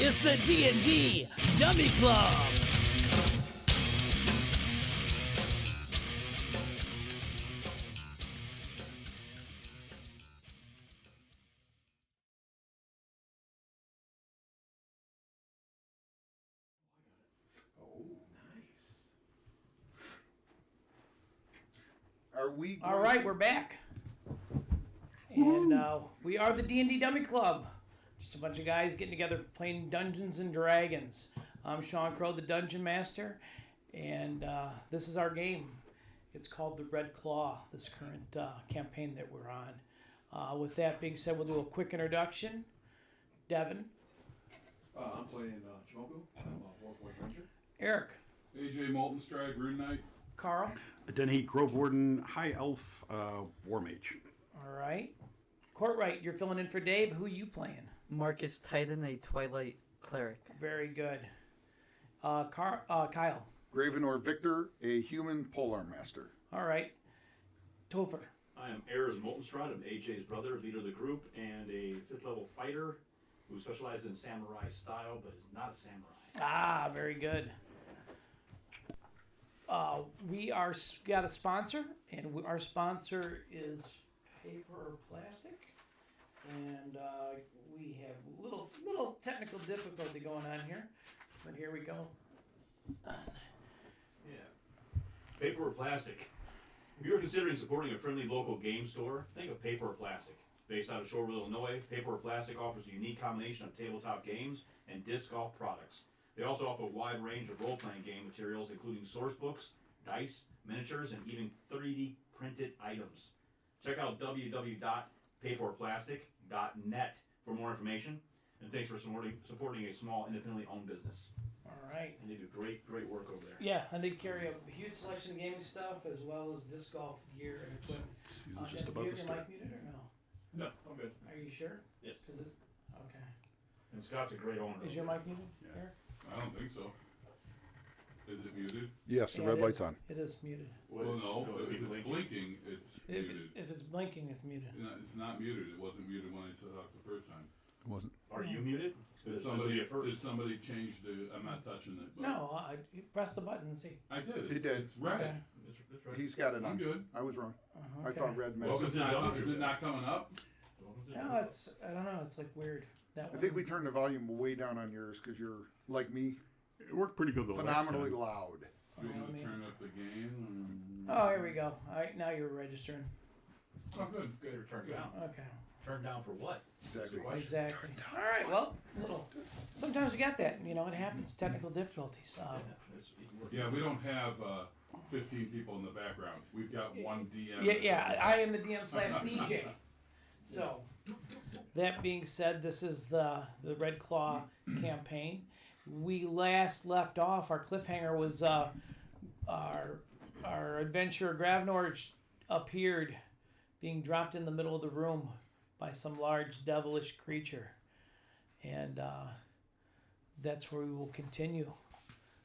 It's the D&D Dummy Club. Are we All right, we're back. And we are the D&D Dummy Club. Just a bunch of guys getting together playing Dungeons and Dragons. I'm Sean Crow, the Dungeon Master, and this is our game. It's called the Red Claw, this current campaign that we're on. With that being said, we'll do a quick introduction. Devin. I'm playing Chimoku. I'm a Warforged Ranger. Eric. AJ Moltenstride, Rune Knight. Carl. Denny Grove Warden, High Elf, War Mage. All right. Courtright, you're filling in for Dave. Who are you playing? Marcus Titan, a Twilight Cleric. Very good. Kyle. Gravenor Victor, a human polearm master. All right. Topher. I am Ayers Moltenstrad. I'm AJ's brother, leader of the group, and a 5th level fighter who specializes in samurai style, but is not a samurai. Ah, very good. We got a sponsor, and our sponsor is Paper or Plastic, and we have little technical difficulty going on here, but here we go. Yeah. Paper or plastic. If you're considering supporting a friendly local game store, think of Paper or Plastic. Based out of Shoreville, Illinois, Paper or Plastic offers a unique combination of tabletop games and disc golf products. They also offer a wide range of role-playing game materials, including source books, dice, miniatures, and even 3D printed items. Check out www.paperorplastic.net for more information. And thanks for supporting a small, independently owned business. All right. And they do great work over there. Yeah, and they carry a huge selection of gaming stuff as well as disc golf gear and equipment. Season's just Devin, about you to have your start. mic muted or no? No, I'm good. Are you sure? Yes. Okay. And Scott's a great owner. Is your mic muted, Yeah. Eric? I don't think so. Is it muted? Yes, the Yeah, red it light's is. on. It is muted. Well, no. Will it be If it's blinking? blinking, it's muted. If it's blinking, it's muted. No, it's not muted. It wasn't muted when I set it up the first time. It wasn't. Are you muted? Did This will be a first. somebody change the? I'm not touching it. But No, you press the button and see. I did. He did. It's red. Okay. That's right. He's got it I'm on. good. I was wrong. I Okay. thought red Well, meant. is it not coming up? No, it's I don't know. It's like weird. That I one. think we turned the volume way down on yours because you're, like me, It worked pretty good the last phenomenally time. loud. Do you want let me me- to turn up the game? Oh, here we go. All right, now you're registering. Oh, good. Good. Turn down. Okay. Turn down for what? Exactly. Exactly. All right. Well, sometimes we got that. You know, it happens. Technical difficulties. Yeah, we don't have 15 people in the background. We've got one DM. Yeah. I am the DM slash DJ. So, that being said, this is the Red Claw campaign. We last left off. Our cliffhanger was our adventurer Gravenor appeared, being dropped in the middle of the room by some large devilish creature, and that's where we will continue.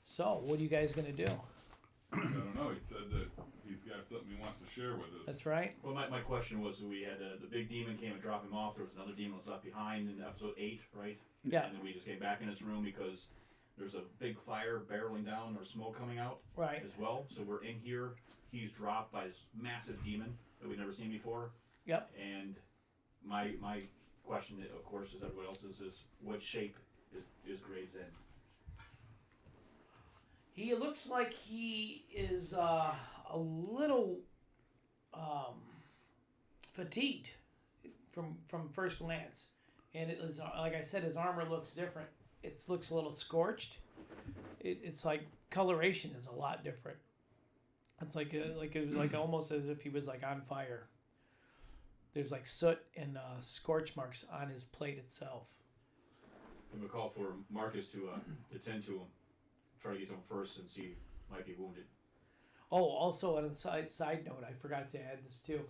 So, what are you guys gonna do? I don't know. He said that he's got something he wants to share with us. That's right. Well, my question was, we had the big demon came and dropped him off. There was another demon that was left behind in episode 8, right? Yeah. And then we just came back in this room because there's a big fire barreling down or smoke coming out Right. as well. So we're in here. He's dropped by this massive demon that we've never seen before. Yep. And my question, of course, as everyone else's, is what shape is Graves in? He looks like he is a little fatigued from first glance, and it is like I said, his armor looks different. It looks a little scorched. It's like coloration is a lot different. It's like it was like almost as if he was like on fire. There's like soot and scorch marks on his plate itself. I'm gonna call for Marcus to attend to him. Try to get to him first since he might be wounded. Oh, also on a side note, I forgot to add this too.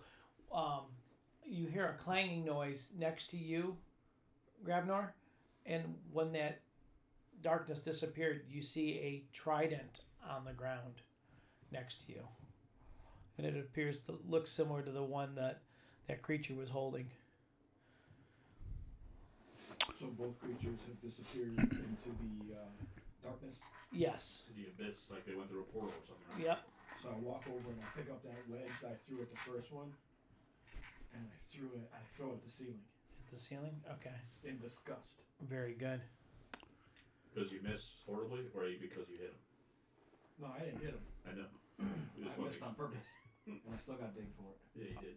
You hear a clanging noise next to you, Gravnor, and when that darkness disappeared, you see a trident on the ground next to you, and it appears to look similar to the one that creature was holding. So both creatures have disappeared into the darkness. Yes. To the abyss, like they went through a portal or something, right? Yep. So I walk over and I pick up that wedge that I threw at the first one, and I throw it at the ceiling Hit the ceiling. Okay. in disgust. Very good. Because you missed horribly, or because you hit him? No, I didn't hit him. I know. I missed on purpose, and I still got dinged for it. Yeah, you did.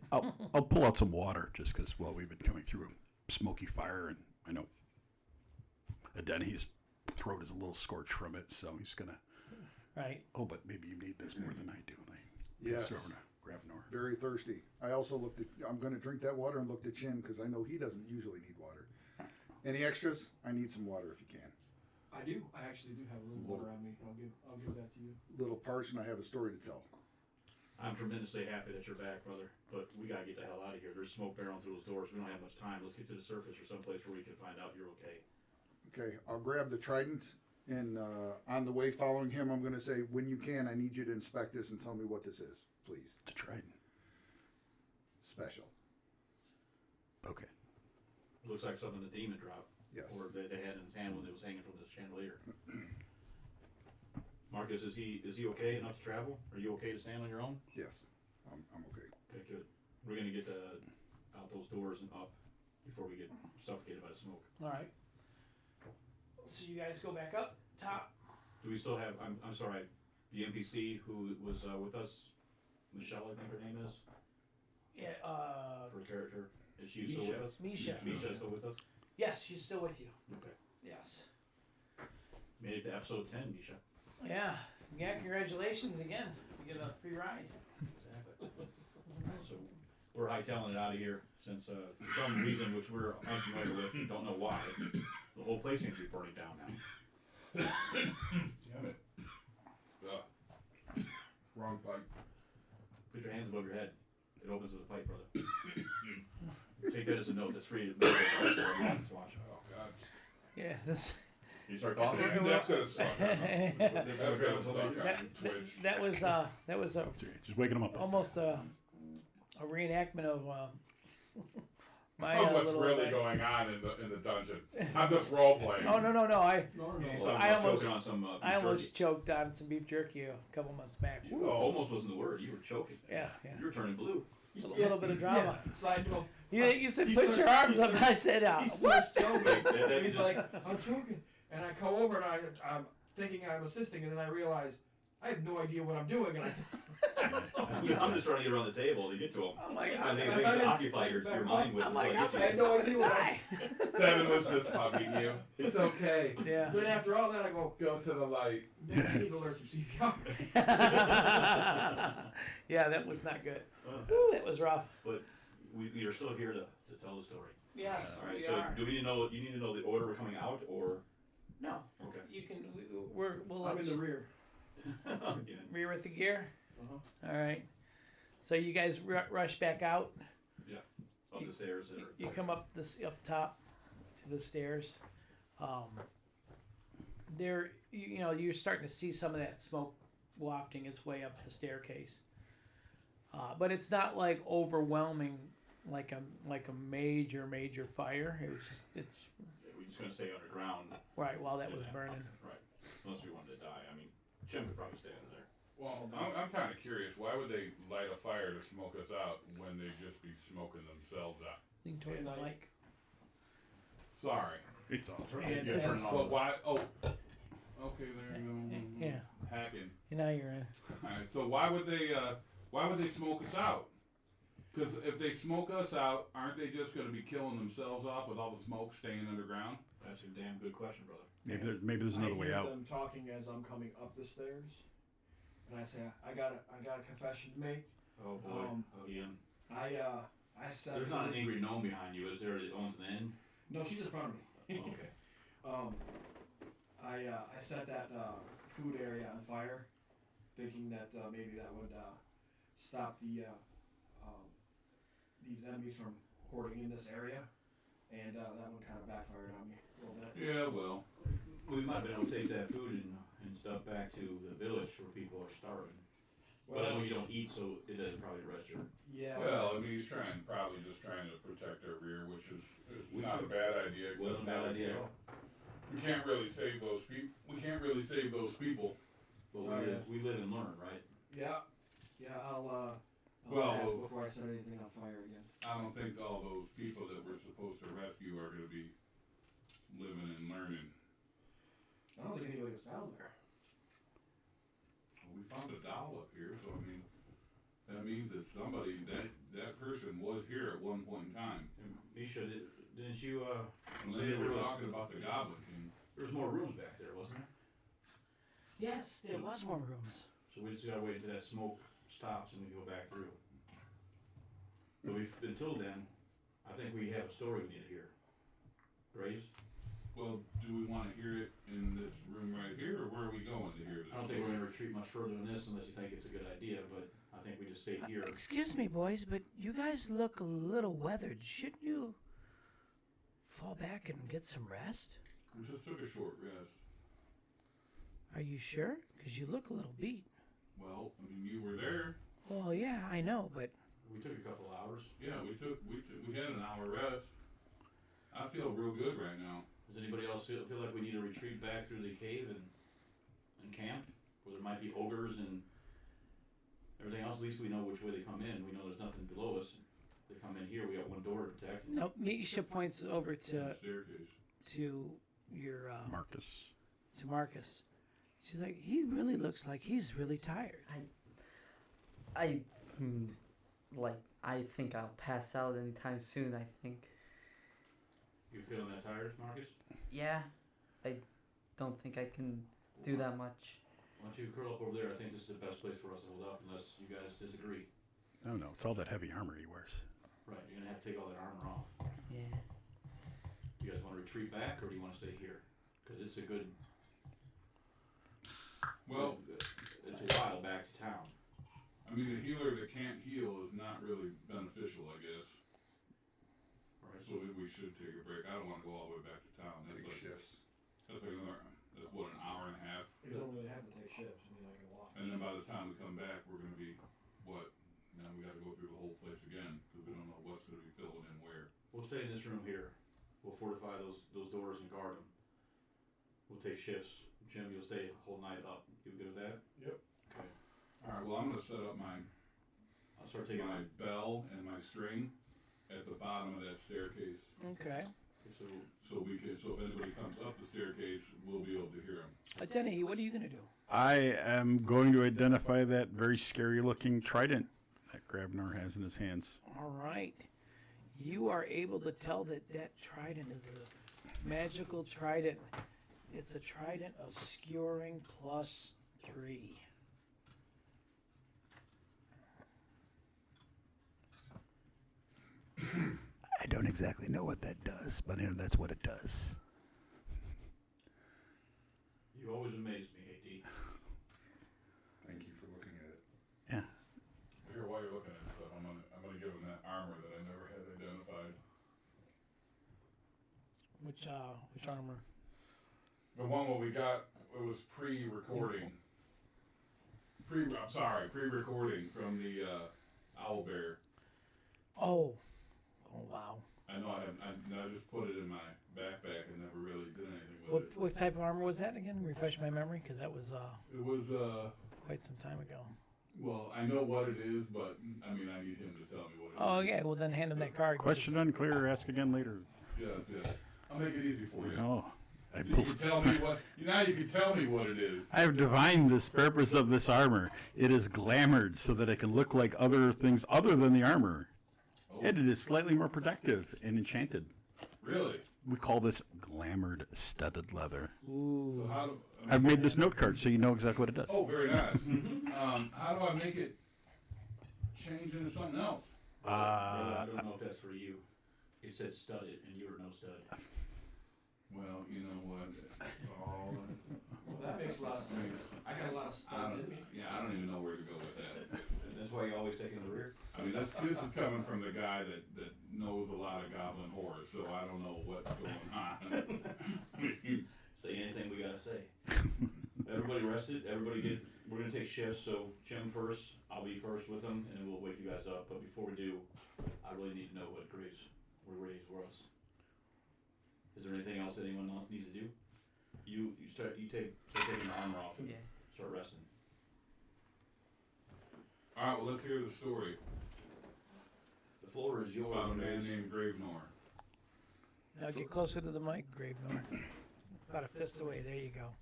I'll pull out some water just because, well, we've been coming through a smoky fire, and I know Denny's throat is a little scorched from it, so he's gonna. Right. Oh, but maybe you need this more than I do. And I Yes. throw in a Gravenor. Very thirsty. I also looked at. I'm going to drink that water and looked at Chin because I know he doesn't usually need water. Any extras? I need some water if you can. I do. I actually do have a little water on me. I'll give that to you. Little parched, and I have a story to tell. I'm tremendously happy that you're back, brother. But we gotta get the hell out of here. There's smoke barreling through those doors. We don't have much time. Let's get to the surface or someplace where we can find out you're okay. Okay, I'll grab the trident, and on the way following him, I'm going to say, when you can, I need you to inspect this and tell me what this is, please. It's a trident. Special. Okay. Looks like something the demon dropped. Yes. Or they had in his hand when it was hanging from this chandelier. Marcus, is he okay enough to travel? Are you okay to stand on your own? Yes, I'm okay. Okay, good. We're gonna get out those doors and up before we get suffocated by the smoke. All right. So you guys go back up top. Do we still have? I'm sorry. The NPC who was with us, Michelle, I think her name is. Yeah. Her character. Is she still with us? Misha. Misha still with us? Yes, she's still with you. Okay. Yes. Made it to episode 10, Misha. Yeah. Yeah. Congratulations again. You get a free ride. Exactly. So we're hightailing it out of here since for some reason which we're unfamiliar with and don't know why, the whole place seems to be burning down now. Damn it. Ugh. Wrong pipe. Put your hands above your head. It opens with a pipe, brother. Take that as a note. That's free to watch. Oh, God. Yeah. This. You start coughing? That's gonna suck. That's gonna suck on That, Twitch. that was a Just waking him up. almost a reenactment of my Oh, what's little. really going on in the dungeon? I'm just role playing. Oh no! I Well, I almost- choking on some beef I almost jerky. choked on some beef jerky a couple months back. You almost wasn't the word. You were choking. Yeah. You were turning blue. A little bit of drama. Yeah, side note. You said He put your starts- arms up. I said He what? starts joking. That He's just- like, I'm joking. And I come over and I'm thinking I'm assisting, and then I realize I have no idea what I'm doing. And I'm just trying to get around the table to get to him. Oh my I God! think things to occupy your mind with. I'm like, before I I'm get I had no idea what I Devin was just hugging you. It's okay. Yeah. Then after all that, I go, Go to the light. maybe I need to learn some CPR. Yeah, that was not good. to. Ooh, that was rough. But we are still here to tell the story. Yes, All right. we So are. do we need to know? You need to know the order we're coming out, or No, okay? you can. We'll I'm let in the you rear. Again. rear with the gear. Uh-huh. All right. So you guys rush back out. Up the stairs. You come up up top to the stairs. There, you're starting to see some of that smoke wafting its way up the staircase. But it's not like overwhelming, like a major fire. It was just We're just gonna stay underground. right while that was burning. Right. Unless we wanted to die. I mean, Jim could probably stay under there. Well, I'm kind of curious. Why would they light a fire to smoke us out when they'd just be smoking themselves out? Lean towards the And mic. Sorry. It's all And Yeah, turn it on. But why? Oh. Okay, there you go. Yeah. Hacking. Now you're in. All right. So why would they smoke us out? Because if they smoke us out, aren't they just going to be killing themselves off with all the smoke staying underground? That's a damn good question, brother. Maybe there's another I way hear out. them talking as I'm coming up the stairs, and I say, I got a confession to make. Oh boy. Again. I said. There's not an angry gnome behind you, is there? That owns an inn. No, she's in front of me. Okay. I set that food area on fire, thinking that maybe that would stop the these enemies from hoarding in this area, and that one kind of backfired on me a little bit. Yeah. Well. We might have been able to take that food and stuff back to the village where people are starving. But I know you don't eat, so it doesn't probably register. Yeah. Well, I mean, he's probably just trying to protect our rear, which is not a bad idea. except Wasn't a bad that, idea you at know, all. We can't really save those people. We can't really save those people. But Oh, yeah. we live and learn, right? Yeah, I'll Well, ask before I set anything on fire again. I don't think all those people that we're supposed to rescue are going to be living and learning. I don't think anybody was down there. Well, we found a doll up here, so I mean, that means that somebody, that person was here at one point in time. And Misha, didn't you, And say then they there were was, talking about the Goblin King. there was more rooms back there, wasn't there? Yes, there was more rooms. So we just gotta wait until that smoke stops and we go back through. But until then, I think we have a story we need to hear. Graves? Well, do we want to hear it in this room right here, or where are we going to hear this? I don't think we're gonna retreat much further than this unless you think it's a good idea, but I think we just stay here. Excuse me, boys, but you guys look a little weathered. Shouldn't you fall back and get some rest? We just took a short rest. Are you sure? Because you look a little beat. Well, I mean, you were there. Well, yeah, I know, but We took a couple hours. Yeah, we had an hour rest. I feel real good right now. Does anybody else feel like we need to retreat back through the cave and camp? Where there might be ogres and everything else, at least we know which way they come in. We know there's nothing below us. They come in here, we got one door to protect. nope. Misha points over to Staircase. your Marcus. to Marcus. She's like, he really looks like he's really tired. I think I'll pass out anytime soon. I think. You feeling that tired, Marcus? Yeah, I don't think I can do that much. Why don't you curl up over there? I think this is the best place for us to hold up unless you guys disagree. No, it's all that heavy armor he wears. Right, you're gonna have to take all that armor off. Yeah. You guys wanna retreat back or do you wanna stay here? Cause it's a good, Well, it's a while back to town. I mean, a healer that can't heal is not really beneficial, I guess. Alright, So we should take a break. I don't want to go all the way back to town. That's Big like, shifts. that's like another, that's what, an hour and a half? You don't really have to take shifts. I mean, I can walk. And then by the time we come back, we're gonna be, what? Now we gotta go through the whole place again, cause we don't know what's gonna be filling in where. We'll stay in this room here. We'll fortify those doors and guard them. We'll take shifts. Jim, you'll stay the whole night up. You good with that? Yep. Okay. Alright, well, I'm gonna set up my I'll start taking my bell and my string at the bottom of that staircase. Okay. So So if anybody comes up the staircase, we'll be able to hear them. Denny, what are you gonna do? I am going to identify that very scary looking trident that Grabnar has in his hands. All right. You are able to tell that that trident is a magical trident. It's a trident of skewering +3. I don't exactly know what that does, but that's what it does. you always amaze me, AD. Thank you for looking at it. Yeah. Here, while you're looking at stuff, I'm gonna give them that armor that I never had identified. Which armor? The one what we got, it was pre-recording. Pre-recording from the owl bear. Oh wow. I know I just put it in my backpack and never really did anything with it. What type of armor was that again? Refresh my memory, because that was It was quite some time ago. well, I know what it is, but I mean I need him to tell me what it is. Oh, okay. Well, then hand him that card. Question unclear. Ask again later. Yes. I'll make it easy for you. Oh, I So you can tell me what. Now you can tell me what it is. I have divined this purpose of this armor. It is glamored so that it can look like other things other than the armor. Oh, And it is slightly more protective and enchanted. really? We call this glamored studded leather. Ooh. So how do I've made this note card so you know exactly what it does. Oh, very nice. How do I make it change into something else? I don't know if that's for you. It said studded and you were no stud. Well, you know what? It's all. Well, that makes a lot of sense. I got a lot of stuff in me. I don't even know where to go with that. And that's why you always take in the rear. I mean, this is coming from the guy that knows a lot of goblin horror, so I don't know what's going on. Say anything we gotta say. Everybody rested, we're gonna take shifts, so Jim first, I'll be first with him, and then we'll wake you guys up, but before we do, I really need to know what Graves were raised for us. Is there anything else that anyone else needs to do? You start taking the armor off and Yeah. start resting. All right, well, let's hear the story The floor is yours. about a man guys. named Gravenor. Now get closer to the mic, Gravenor. About a fist away. There you go.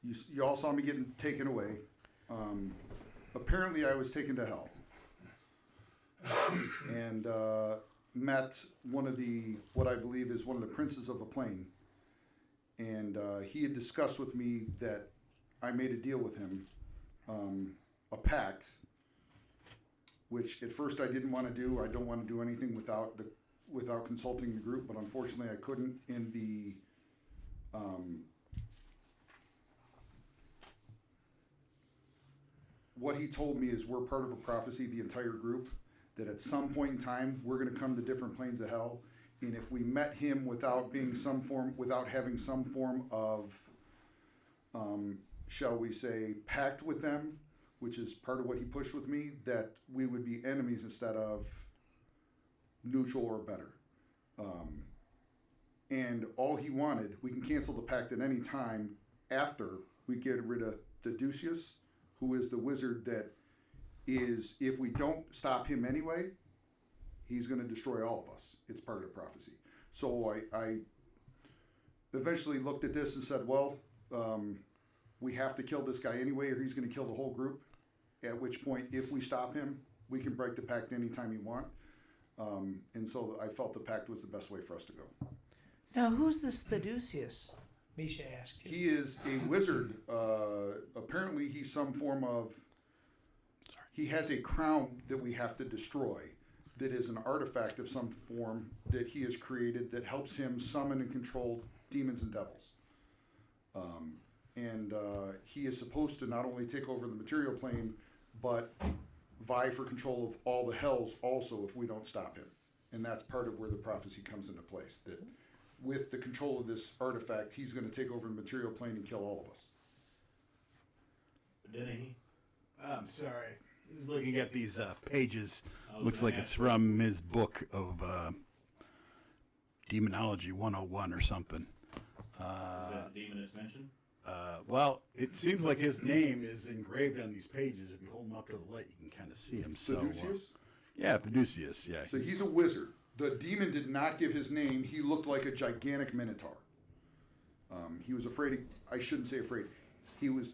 You all saw me getting taken away. Apparently, I was taken to hell, and met one of what I believe is one of the princes of the plane, and he had discussed with me that I made a deal with him, a pact, which at first I didn't want to do. I don't want to do anything without consulting the group, but unfortunately I couldn't. In the what he told me is we're part of a prophecy, the entire group, that at some point in time we're going to come to different planes of hell, and if we met him without having some form of, shall we say, pact with them, which is part of what he pushed with me, that we would be enemies instead of neutral or better. And all he wanted, we can cancel the pact at any time after we get rid of Theodosius, who is the wizard that is, if we don't stop him anyway, he's going to destroy all of us. It's part of the prophecy. So I eventually looked at this and said, well, we have to kill this guy anyway, or he's going to kill the whole group. At which point, if we stop him, we can break the pact anytime you want. And so I felt the pact was the best way for us to go. Now, who's this Theodosius? Misha asked you. He is a wizard. Apparently, he's some form of. He has a crown that we have to destroy. That is an artifact of some form that he has created that helps him summon and control demons and devils. And he is supposed to not only take over the material plane, but vie for control of all the hells also if we don't stop him. And that's part of where the prophecy comes into place. That with the control of this artifact, he's going to take over the material plane and kill all of us. Didn't he? I'm sorry. He's looking at these pages. I was Looks gonna like it's ask from his book of Demonology 101 or something. Is that the demon that's mentioned? Well, it seems like his name is engraved on these pages. If you hold him up to the light, you can kind of see him. So, Theodosius? yeah, Theodosius, yeah. So he's a wizard. The demon did not give his name. He looked like a gigantic minotaur. He was afraid. I shouldn't say afraid. He was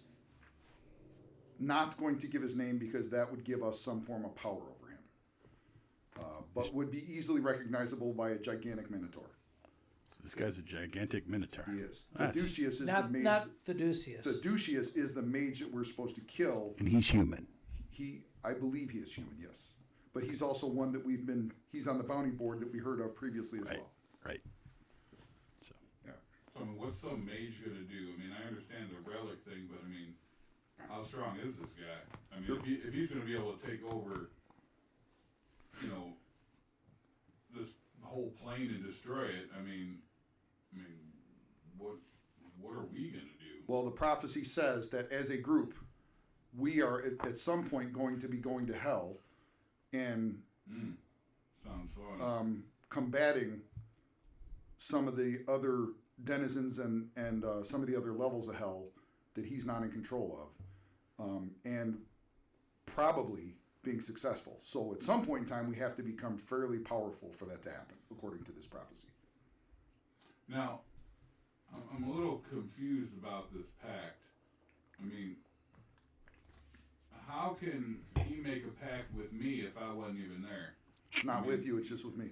not going to give his name because that would give us some form of power over him. But would be easily recognizable by a gigantic minotaur. So this guy's a gigantic minotaur. He is. Nice. Theodosius is the Not mage. Theodosius. Theodosius is the mage that we're supposed to kill. And he's human. I believe he is human, yes. But he's also one that he's on the bounty board that we heard of previously as Right. well. Right. So, Yeah. So, I mean, what's some mage gonna do? I mean, I understand the relic thing, but I mean, how strong is this guy? I mean, if he's gonna be able to take over, this whole plane and destroy it, I mean, what are we gonna do? Well, the prophecy says that as a group, we are at some point going to be going to hell and Sounds fun. combating some of the other denizens and some of the other levels of hell that he's not in control of, and probably being successful. So at some point in time, we have to become fairly powerful for that to happen, according to this prophecy. Now, I'm a little confused about this pact. I mean, how can he make a pact with me if I wasn't even there? It's not with you, it's just with me.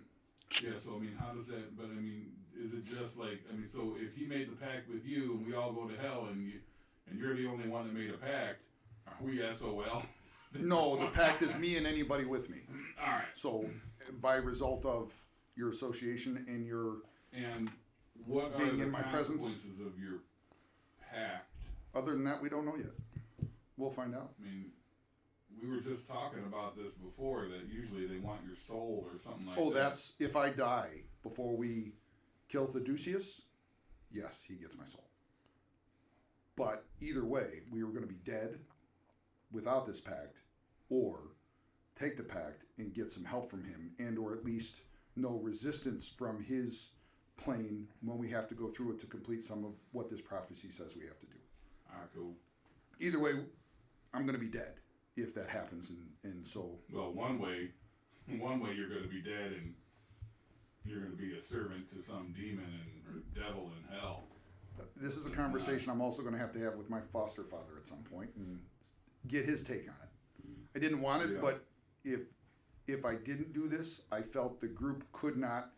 Yeah, so I mean, how does that, but I mean, is it just like, so if he made the pact with you and we all go to hell and you're the only one that made a pact, are we SOL? No, the pact is me and anybody with me. Alright. So by result of your association and your, And what are being the in my presence? consequences of your pact? other than that, we don't know yet. We'll find out. I mean, we were just talking about this before, that usually they want your soul or something like that. Oh, that's if I die before we kill Theodosius, yes, he gets my soul. But either way, we were going to be dead without this pact, or take the pact and get some help from him, and or at least no resistance from his plane when we have to go through it to complete some of what this prophecy says we have to do. All right, cool. Either way, I'm going to be dead if that happens, and so Well, one way you're going to be dead, and you're going to be a servant to some demon or devil in hell. this is a conversation I'm also going to have with my foster father at some point and get his take on it. I didn't want it, Yeah. but if I didn't do this, I felt the group could not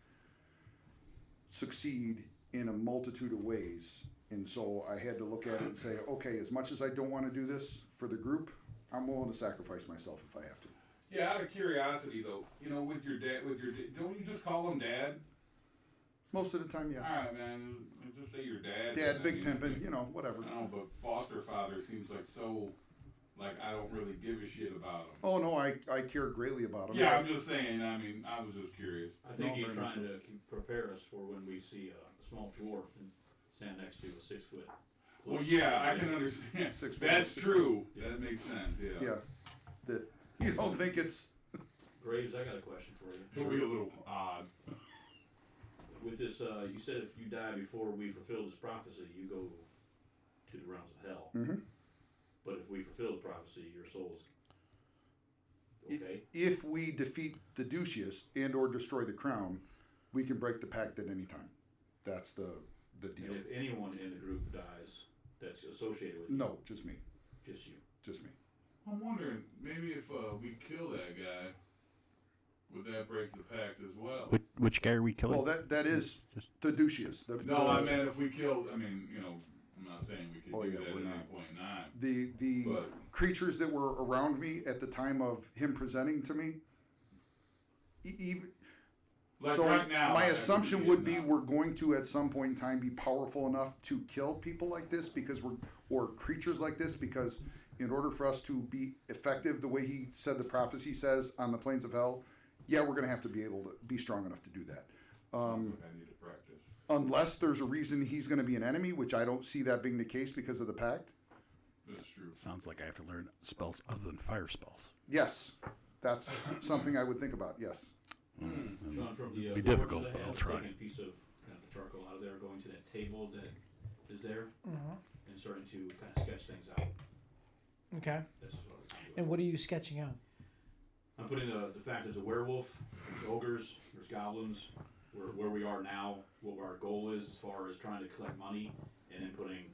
succeed in a multitude of ways. And so I had to look at it and say, okay, as much as I don't want to do this for the group, I'm willing to sacrifice myself if I have to. Yeah, out of curiosity though, you know, with your dad, don't you just call him dad? Most of the time, All yeah. right, man. Just say your dad. Dad, then, big pimpin', you know, whatever. No, but foster father seems like so. Like I don't really give a shit about him. Oh, no, I care greatly about him. Yeah, I'm just saying. I mean, I was just curious. I think No, he's very much trying to prepare us for when we see a small dwarf and stand next to a 6 foot. Well, yeah, I can understand. 6 foot. That's true. That makes sense. Yeah. Yeah. That you don't think it's. Graves, I got a question for you. It'll be a little odd. With this, you said if you die before we fulfill this prophecy, you go to the realms of hell. Mhm. But if we fulfill the prophecy, your soul is okay. If we defeat the Ducius and or destroy the crown, we can break the pact at any time. That's the deal. And if anyone in the group dies that's associated with you, No, just me. just you. Just me. I'm wondering, maybe if we kill that guy, would that break the pact as well? Which guy are we killing? Well, that is the Ducius. No, I meant if we killed. I mean, you know, I'm not saying we could Oh, do yeah, that we're at any not. point in time. the But creatures that were around me at the time of him presenting to me. Even like so, right now, my I assumption could would see be it now. we're going to at some point in time be powerful enough to kill people like this because or creatures like this because in order for us to be effective the way he said the prophecy says on the plains of hell, yeah, we're going to have to be able to be strong enough to do that. Sounds like I need to practice. Unless there's a reason he's going to be an enemy, which I don't see that being the case because of the pact. That's true. Sounds like I have to learn spells other than fire spells. Yes, that's something I would think about. Yes. Sean, from the Be boards difficult, that I but I'll have, try. taking a piece of kind of the charcoal out of there, going to that table that is there, and starting to kind of sketch things out. Okay. That's what I'm doing. And what are you sketching out? I'm putting the fact there's a werewolf, there's ogres, there's goblins, where we are now, what our goal is as far as trying to collect money, and then putting,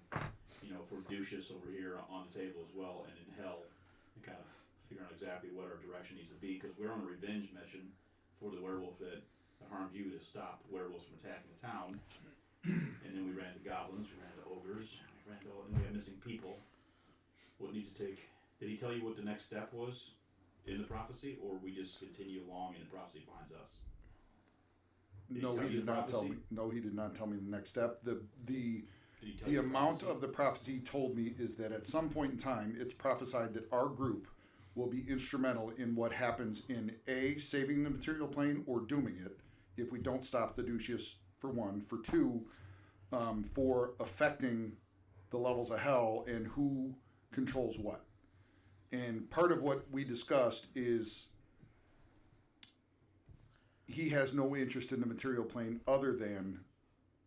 you know, for Ducius over here on the table as well, and in hell, and kind of figuring out exactly what our direction needs to be, because we're on a revenge mission for the werewolf that harmed you to stop werewolves from attacking the town. And then we ran to goblins, we ran to ogres, we ran to, and we had missing people. What needs to take, did he tell you what the next step was in the prophecy, or we just continue along and the prophecy finds us? Did he No, tell he you did the not tell me. prophecy? No, he did not tell me the next step. The Did he tell the you amount prophecy? of the prophecy he told me is that at some point in time, it's prophesied that our group will be instrumental in what happens in A, saving the material plane or dooming it if we don't stop the Ducius, for one. For two, for affecting the levels of hell and who controls what. And part of what we discussed is he has no interest in the material plane other than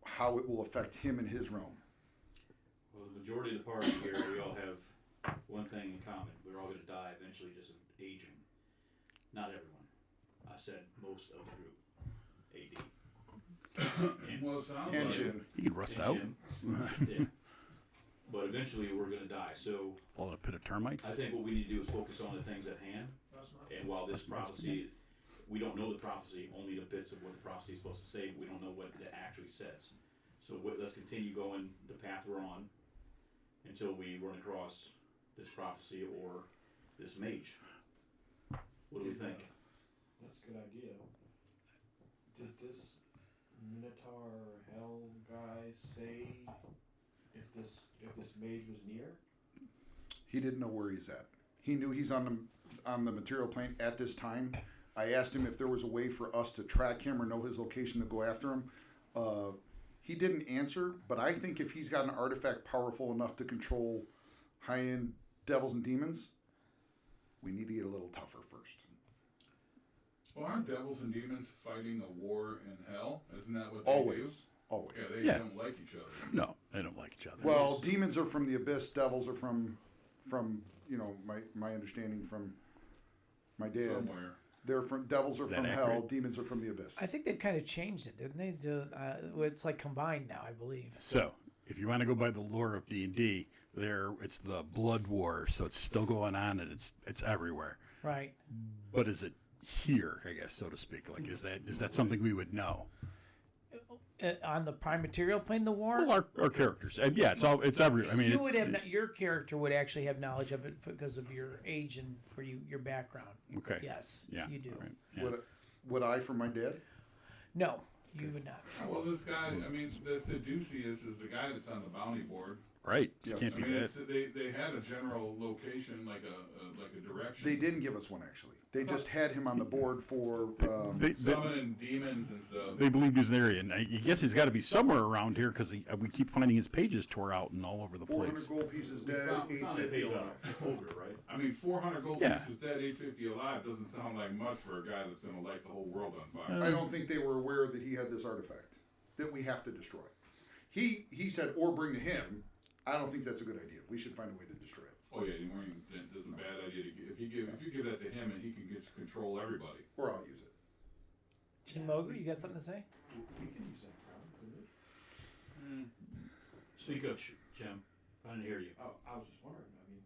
how it will affect him and his realm. Well, the majority of the party here, we all have one thing in common. We're all going to die eventually just of aging. Not everyone. I said most of the group. AD. Well, it sounds And like Jim. You can rust And out. Jim. Yeah. But eventually we're going to die. So Fall in a pit of termites. I think what we need to do is focus on the things at hand. And while this prophecy, we don't know the prophecy, only the bits of what the prophecy is supposed to say, but we don't know what it actually says. So let's continue going the path we're on until we run across this prophecy or this mage. What do we think? That's a good idea. Did this Minotaur Hell guy say if this mage was near? He didn't know where he's at. He knew he's on the material plane at this time. I asked him if there was a way for us to track him or know his location to go after him. He didn't answer, but I think if he's got an artifact powerful enough to control high-end devils and demons, we need to get a little tougher first. Well, aren't devils and demons fighting a war in hell? Isn't that what they Always. do? Always. Yeah, they Yeah. don't like each other. No, they don't like each other. Well, demons are from the abyss. Devils are from you know, my understanding from my dad. Somewhere. They're from devils are Is that from hell. accurate? Demons are from the abyss. I think they've kind of changed it, didn't they? It's like combined now, I believe. So, if you want to go by the lore of D&D, there it's the blood war, so it's still going on and it's everywhere. Right. But is it here, I guess, so to speak? Like, is that something we would know? On the prime material plane, the war. Well, our characters, and yeah, it's every. I mean, You it's, would have your character would actually have knowledge of it because of your age and for your background. okay. Yes, Yeah. you do. all right, yeah. Would I from my dad? No, you would not. Well, this guy, I mean, the Fiducius is the guy that's on the bounty board. Right. Yes. Can't I be mean, that. they had a general location, like a direction. They didn't give us one actually. They just had him on the board for. They Summoning demons and stuff. they believe he's there, and I guess he's got to be somewhere around here because we keep finding his pages tore out and all over the 400 place. gold pieces We dead, found a 850 page alive. on Ogre, right? I mean, 400 gold Yeah. pieces dead, 850 alive doesn't sound like much for a guy that's going to light the whole world on fire. I don't think they were aware that he had this artifact that we have to destroy. He said, or bring to him. I don't think that's a good idea. We should find a way to destroy it, Oh yeah, you weren't. That's a bad idea to give. If you give that to him and he can get to control everybody. or I'll use it. Jim Mogu, you got something to say? We can use that crowd, couldn't we? Speak up, Jim. I didn't hear you. Oh, I was just wondering, I mean,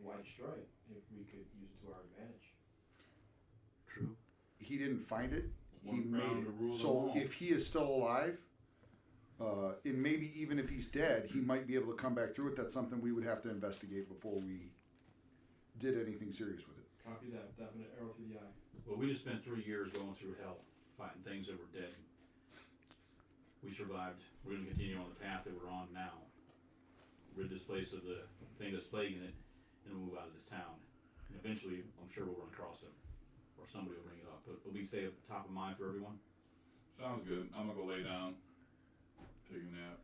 why destroy it if we could use it to our advantage? True. He didn't find it. He One made crown to rule it. them So all. if he is still alive, and maybe even if he's dead, he might be able to come back through it. That's something we would have to investigate before we did anything serious with it. Copy that, definite arrow through the eye. Well, we just spent 3 years going through hell, fighting things that were dead. We survived. We're going to continue on the path that we're on now. Rid this place of the thing that's plaguing it, and move out of this town. And eventually, I'm sure we'll run across him, or somebody will bring it up. But will we stay at the top of mind for everyone? Sounds good. I'm gonna go lay down, take a nap,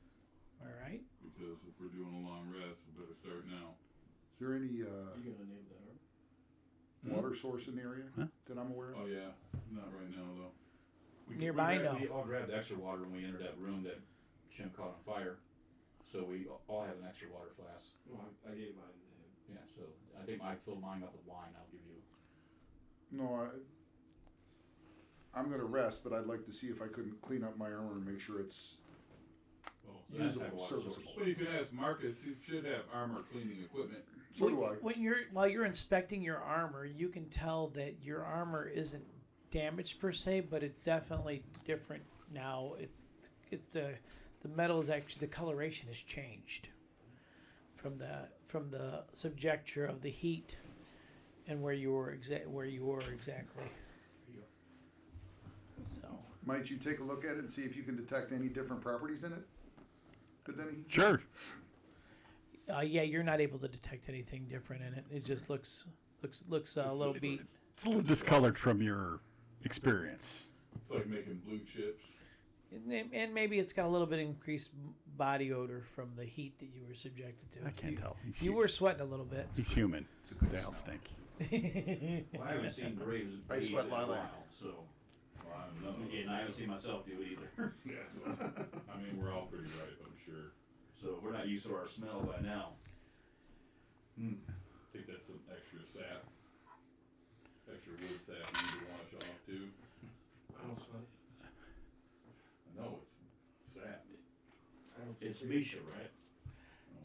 All right. because if we're doing a long rest, we better start now. Is there any You gonna name that herb? water source in the area Huh? that I'm aware of? Oh yeah, not right now though. Nearby, no. We all grabbed extra water when we entered that room that Jim caught on fire. So we all have an extra water flask. No, I gave mine to him. Yeah, so I think I filled mine up with wine. I'll give you. No, I'm gonna rest, but I'd like to see if I couldn't clean up my armor and make sure it's Well, usable, serviceable. Well, you could ask Marcus. He should have armor cleaning equipment. So do I. While you're inspecting your armor, you can tell that your armor isn't damaged per se, but it's definitely different now. The metal is actually, the coloration has changed from the subjecture of the heat and where you were exactly. So Might you take a look at it and see if you can detect any different properties in it? Could any? Sure. yeah, you're not able to detect anything different in it. It just looks a little beat. It's a little discolored from your experience. It's like making blue chips. And maybe it's got a little bit increased body odor from the heat that you were subjected to. I can't tell. He's You were sweating a little bit. He's human. It's a good They'll smell. stink. Well, I haven't seen Graves I bathe sweat in a lilac. while, so. Well, I don't know. And I haven't seen myself do it either. Yes. I mean, we're all pretty ripe, I'm sure. So we're not used to our smell by now. Think that's some extra sap. Extra wood sap you need to wash off too. I don't sweat. I know it's sap. I don't It's sweat. Misha, right? Oh,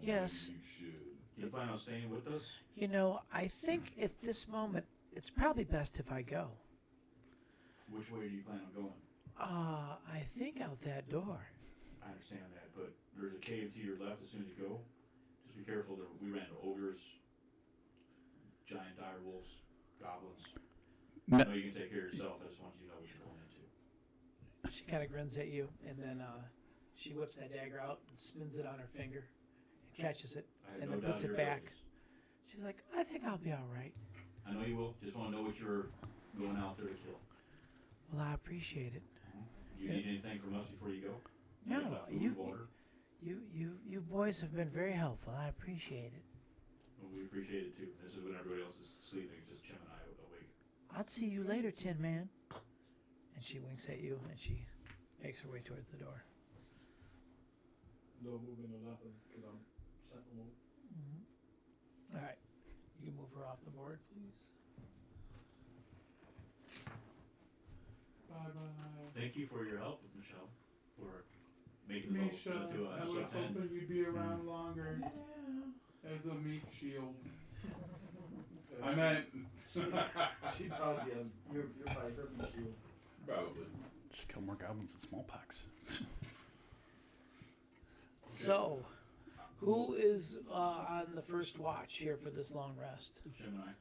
Yes. You should. You plan on staying with us? You know, I think at this moment it's probably best if I go. Which way do you plan on going? I think out that door. I understand that, but there's a cave to your left as soon as you go. Just be careful. We ran into ogres, giant dire wolves, goblins. No. I know you can take care of yourself. I just want you to know what you're going into. She kind of grins at you, and then she whips that dagger out and spins it on her finger and catches it, I have and no then doubt puts in it your back. abilities. She's like, I think I'll be all right. I know you will. Just want to know what you're going out there to kill. Well, I appreciate it. Do you need anything from us before you go? No, got enough food, you- water? You boys have been very helpful. I appreciate it. Well, we appreciate it too. This is when everybody else is sleeping. It's just Jim and I awake. I'll see you later, Tin Man. And she winks at you, and she makes her way towards the door. No moving or nothing, because I'm sentinel. All right. You can move her off the board, please. Bye-bye. Thank you for your help, Michelle, for making the Misha, vote to us. I was And hoping you'd be around longer as a meat shield. I meant She'd probably be on, you're probably her meat shield. probably. Just kill more goblins and smallpox. So, who is on the first watch here for this long rest? Gemini.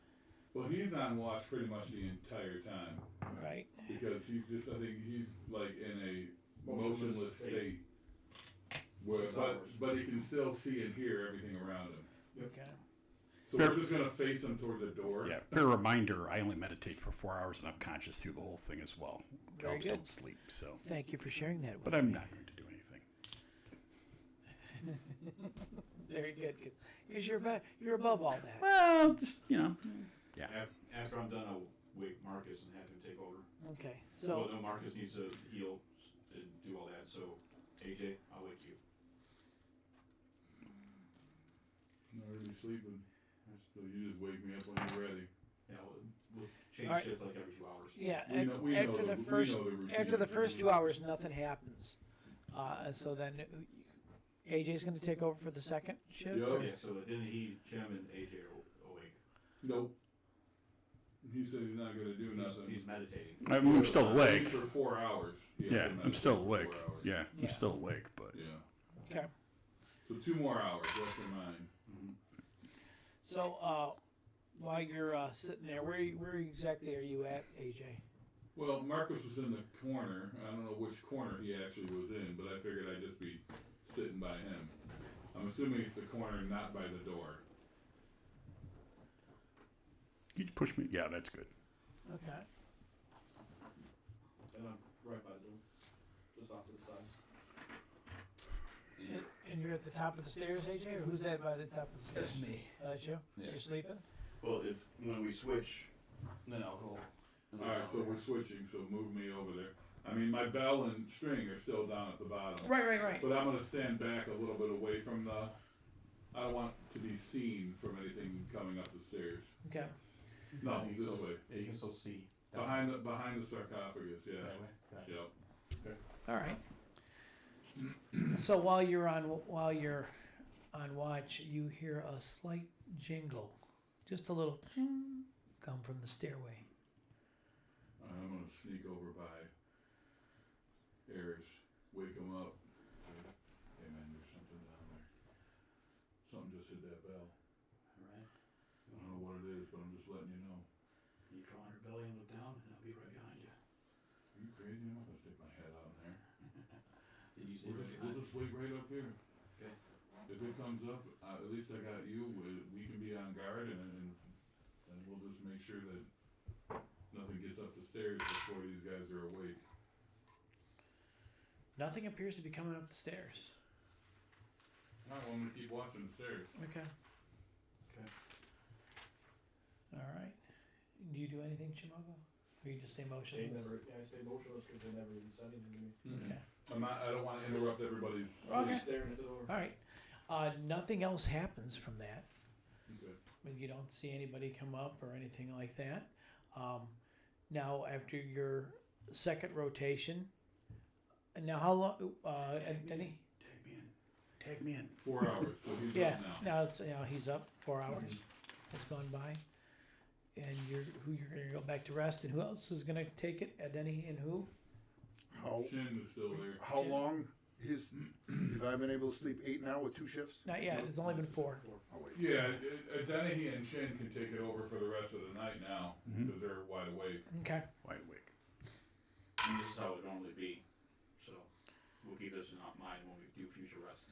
Well, he's on watch pretty much the entire time Right? because he's just. I think he's like in a Motionless motionless state. state. Where, 6 but hours. but he can still see and hear everything around him. Okay. So Fair- we're just gonna face him toward the door. Yeah, fair reminder, I only meditate for 4 hours and I'm conscious through the whole thing as well. Very Elves good. don't sleep, so. Thank you for sharing that with But I'm me. not going to do anything. Very good, because you're above all that. Well, just, yeah. After I'm done, I'll wake Marcus and have him take over. Okay, Well, so no, Marcus needs to heal and do all that, so AJ, I'll wake you. I'm already sleeping. So you just wake me up when you're ready. Yeah, we'll change All right. shifts like every 2 hours. yeah, We know after the we first know the routine. after the first 2 hours, nothing happens. And so then AJ's going to take over for the second shift. Yup. or- Yeah, so then Jim and AJ are awake. Nope. He said he's not gonna do nothing. He's meditating. I mean, I'm still At awake. least for 4 hours. He has Yeah, to I'm meditate still for awake. 4 hours. Yeah, I'm Yeah. still awake, but. Yeah. Okay. So 2 more hours. That's for mine. So while you're sitting there, where exactly are you at, AJ? Well, Marcus was in the corner. I don't know which corner he actually was in, but I figured I'd just be sitting by him. I'm assuming it's the corner not by the door. You push me? Yeah, that's good. Okay. And I'm right by the door, just off to the side. And you're at the top of the stairs, AJ, or who's that by the top of the stairs? That's me. That's you? Yeah. You're sleeping? Well, when we switch, then I'll go. Alright, so we're switching, so move me over there. I mean, my bell and string are still down at the bottom. Right. But I'm gonna stand back a little bit away from I don't want to be seen from anything coming up the stairs. Okay. No, this way. Yeah, you can still see. Behind the sarcophagus, yeah. Yep. All right. So while you're on watch, you hear a slight jingle, just a little ching, come from the stairway. I'm gonna sneak over by Ayers, wake him up. Say, hey man, there's something down there. Something just hit that bell. Alright. I don't know what it is, but I'm just letting you know. You draw on your belly and look down, and I'll be right behind you. Are you crazy? I'm not gonna stick my head out in there. Did you see We'll just wait right up here. Okay. If it comes up, at least I got you. We can be on guard, and we'll just make sure that nothing gets up the stairs before these guys are awake. Nothing appears to be coming up the stairs. All right, well, I'm gonna keep watching the stairs. Okay. Okay. All right. Do you do anything, Chimago? Or you just stay They motionless? I stay motionless because they never even said anything to me. Okay. I don't want to interrupt everybody's. Okay. Just staring at the door. All right. Nothing else happens from that. Okay. I mean, you don't see anybody come up or anything like that. Now, after your second rotation, and now how long? Any? Tag me in. 4 hours, so he's Yeah. up now. Now it's he's up. 4 hours has gone by, and you're gonna go back to rest. And who else is gonna take it? Denny and who? How Shin is still there. how long have I been able to sleep 8 now with 2 shifts? Not yet. It's only been 4. Oh wait. Yeah, Dennehy and Shin can take it over for the rest of the night now because they're wide awake. Okay. Wide awake. And this is how it would normally be, so we'll keep this in mind when we do future rests.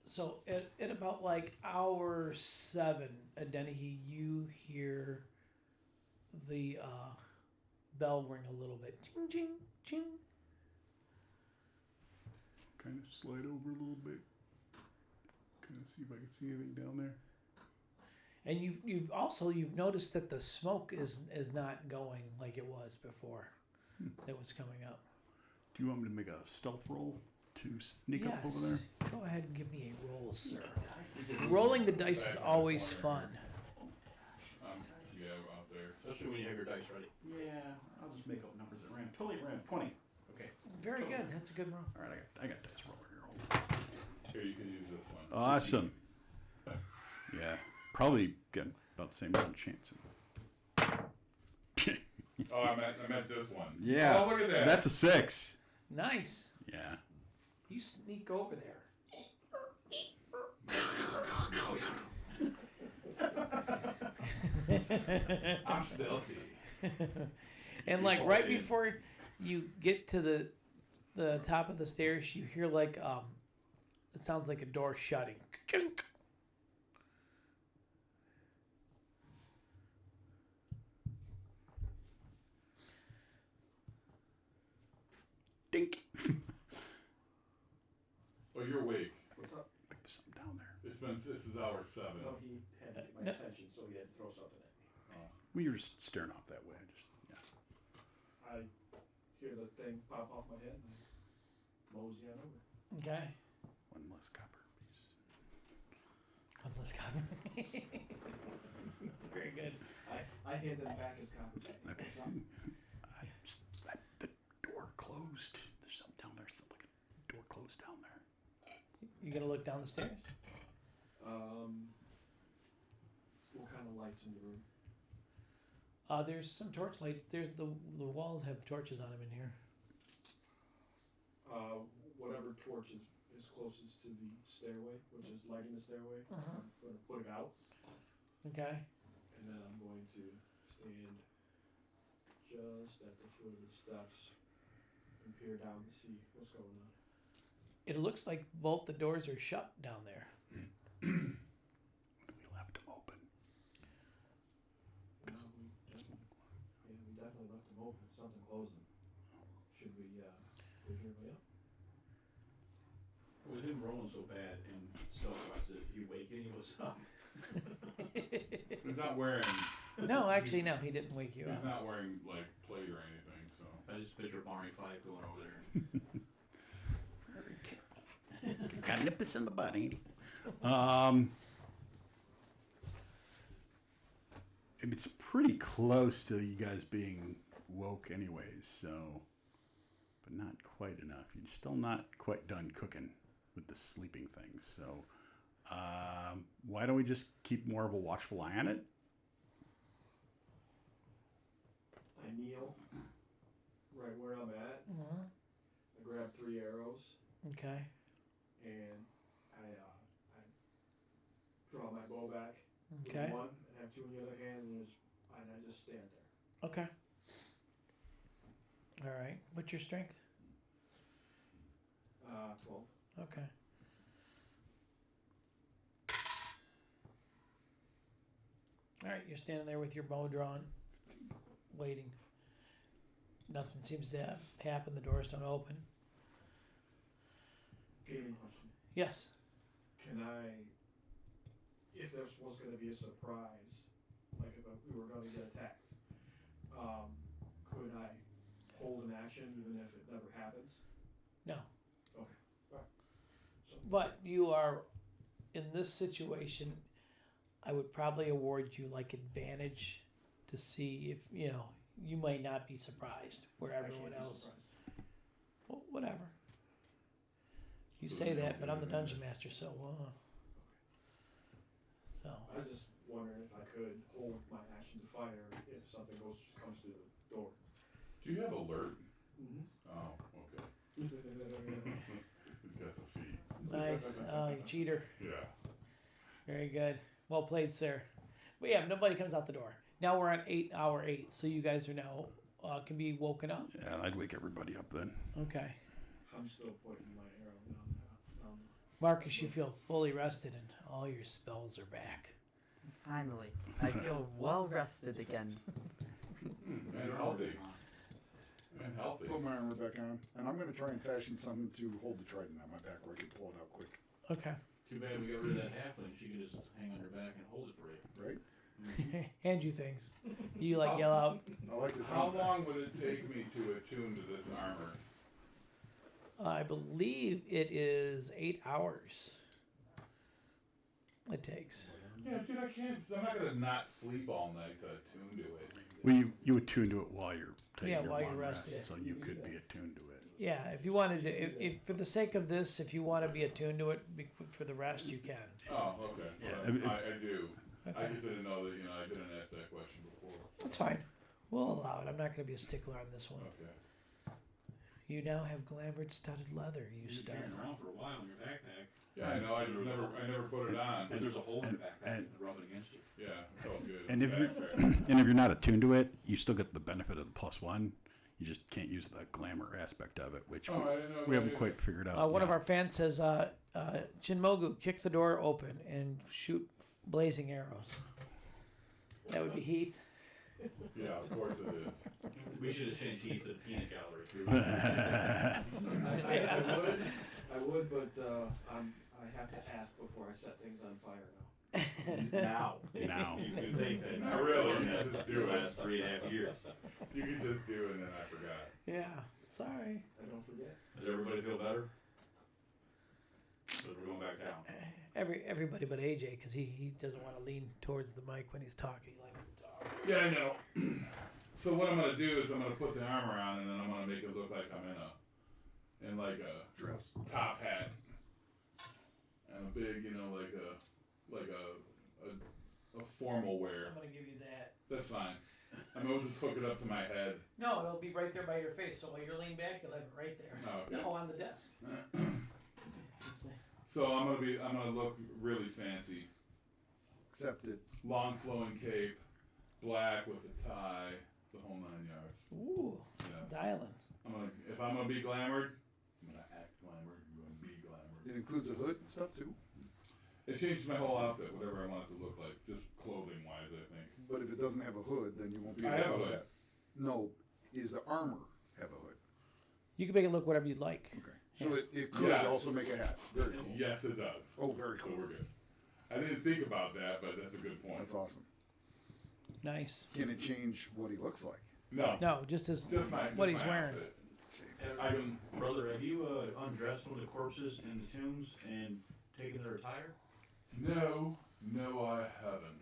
So at about like hour 7, Denny, you hear the bell ring a little bit. Ching, ching, ching. Kind of slide over a little bit. Kind of see if I can see anything down there. And you've noticed that the smoke is not going like it was before. That was coming up. Do you want me to make a stealth roll to sneak up over there? Yes. Go ahead and give me a roll, sir. Rolling the dice is always fun. Yeah, out there. Especially when you have your dice ready. Yeah, I'll just make up numbers at random. Totally random. 20. Okay. Very good. That's a good roll. All right, I got dice roller here. Hold on a second. Here, you can use this one. Awesome. Yeah, probably get about the same amount of chance. Oh, I meant this one. Yeah. Oh, look at that. That's a 6. Nice. Yeah. You sneak over there. I'm stealthy. And like right before you get to the top of the stairs, you hear like it sounds like a door shutting. Chink. Dink. Oh, you're awake. What's up? I think there's something down there. This is hour 7. No, he had to get my No. attention, so he had to throw something at me. We were just staring off that way. I hear the thing pop off my head and I mosey on over. Okay. One less copper piece. Let's cover. Very good. I hand them back his copy. Okay. The door closed. There's something down there. Something like a door closed down there. You gonna look down the stairs? What kind of lights in the room? There's some torch light. There's the walls have torches on them in here. Whatever torch is closest to the stairway, which is lighting the stairway, I'm going to put it out, Okay. and then I'm going to stand just at the foot of the steps and peer down to see what's going on. It looks like both the doors are shut down there. We left them open. We definitely left them open. Something closed them. Should we wake everybody up? With him rolling so bad and stuff, did he wake any of us up? He's not wearing. No, actually, no, he didn't wake you He's up. not wearing like plate or anything. So. I just picture Barney 5 going over there. Gotta nip this in the bud, ain't he? It's pretty close to you guys being woke anyways, so, but not quite enough. You're still not quite done cooking with the sleeping thing, so why don't we just keep more of a watchful eye on it? I kneel right where I'm at. I grab 3 arrows Okay. and I draw my bow back Okay. with one and have 2 in the other hand and I just stand there. Okay. All right. What's your strength? 12. Okay. All right, you're standing there with your bow drawn, waiting. Nothing seems to happen. The doors don't open. Gaming question. Yes. Can I, if this was going to be a surprise, like if we were going to get attacked, could I hold an action even if it never happens? No. Okay. All right. So, But you are, in this situation, I would probably award you like advantage to see if, you might not be surprised where I can't everyone be else. surprised. Well, whatever. You So say you that, don't but get I'm the advantage. dungeon master, so. So. I was just wondering if I could hold my action to fire if something comes through the door. Do you have alert? Mm-hmm. Oh, okay. He's got the feet. Nice. Oh, you cheater. Yeah. Very good. Well played, sir. But yeah, nobody comes out the door. Now we're on hour 8, so you guys are now can be woken up. Yeah, I'd wake everybody up then. Okay. I'm still pointing my arrow down. Marcus, you feel fully rested and all your spells are back. Finally, I feel well rested again. And healthy. And healthy. Put my armor back on, and I'm going to try and fashion something to hold the trident on my back where I can pull it out quick. Okay. Too bad we got rid of that halfling. She could just hang on her back and hold it for you. Right? Hand you things. You like yell out. I like this. How long would it take me to attune to this armor? I believe it is 8 hours. It takes. Yeah, dude, I can't. I'm not gonna not sleep all night to attune to it. Well, you attune to it while you're taking Yeah, your while you're long resting. rest, so you could be attuned to it. Yeah, if you wanted to, if for the sake of this, if you want to be attuned to it for the rest, you can. Oh, okay. Yeah, Well, I do. I Okay. just didn't know that. I didn't ask that question before. That's fine. We'll allow it. I'm not going to be a stickler on this one. Okay. You now have glamored studded leather, you You've stud. been around for a while in your backpack. Yeah, I know. I never put it on. And there's a hole in your backpack and- and rub it against you. Yeah, it felt good. And if you're Backpack. and if you're not attuned to it, you still get the benefit of the +1. You just can't use the glamour aspect of it, which Oh, I didn't know we haven't that quite figured out. One of yet. our fans says, Jinmogu, kick the door open and shoot blazing arrows. That would be Heath. Yeah, of course it is. We should have changed Heath to the peanut gallery. I would, but I have to ask before I set things on fire now. Now. Now. You could think that. Not really. Done that Just for do the it. last 3.5 years. You could just do it, and then I forgot. Yeah, sorry. I don't forget. Does everybody feel better? So we're going back down. Everybody but AJ, because he doesn't want to lean towards the mic when he's talking. He likes to talk. Yeah, I know. So what I'm gonna do is I'm gonna put the armor on, and then I'm gonna make it look like I'm in like a Dress. top hat and a big, like a formal wear. I'm gonna give you that. That's fine. I'm gonna just hook it up to my head. No, it'll be right there by your face. So while you're leaning back, you'll have it right there. Oh, okay. No, on the desk. So I'm gonna look really fancy. Except it. Long flowing cape, black with a tie, the whole 9 yards. Ooh, Yeah. styling. If I'm gonna be glamored, I'm gonna act glamored. I'm gonna be glamored. It includes a hood and stuff too. It changes my whole outfit, whatever I want it to look like, just clothing wise, I think. But if it doesn't have a hood, then you won't be I able have a to do hood. that. No, is the armor have a hood? You can make it look whatever you'd like. Okay. So it could Yes. also make a hat. Very cool. Yes, it does. Oh, very So cool. we're good. I didn't think about that, but that's a good point. That's awesome. Nice. Can it change what he looks like? No, No, just his just my what just he's my wearing. outfit. Shame. I can. Brother, have you undressed one of the corpses in the tombs and taken their attire? No, I haven't.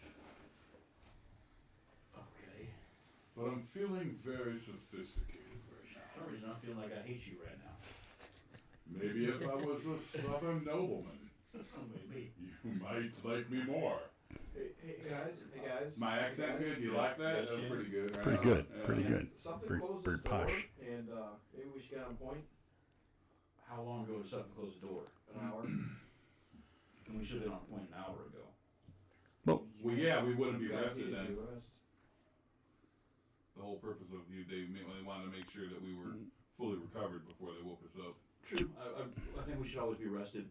Okay. But I'm feeling very sophisticated right For some reason, I'm feeling like I hate you right now. now. Maybe if I was a southern nobleman, Maybe. you might like me more. Hey guys. My accent good? You like that? That's pretty good. Right? Pretty good. Yeah. Pretty good. Something Very- closed very this door, posh. and maybe we should get on point. How long ago did something close the door? An hour. We should have been on point an hour ago. Well, yeah, we wouldn't be You guys rested needed then. to rest. The whole purpose of they wanted to make sure that we were fully recovered before they woke us up. True. I think we should always be rested,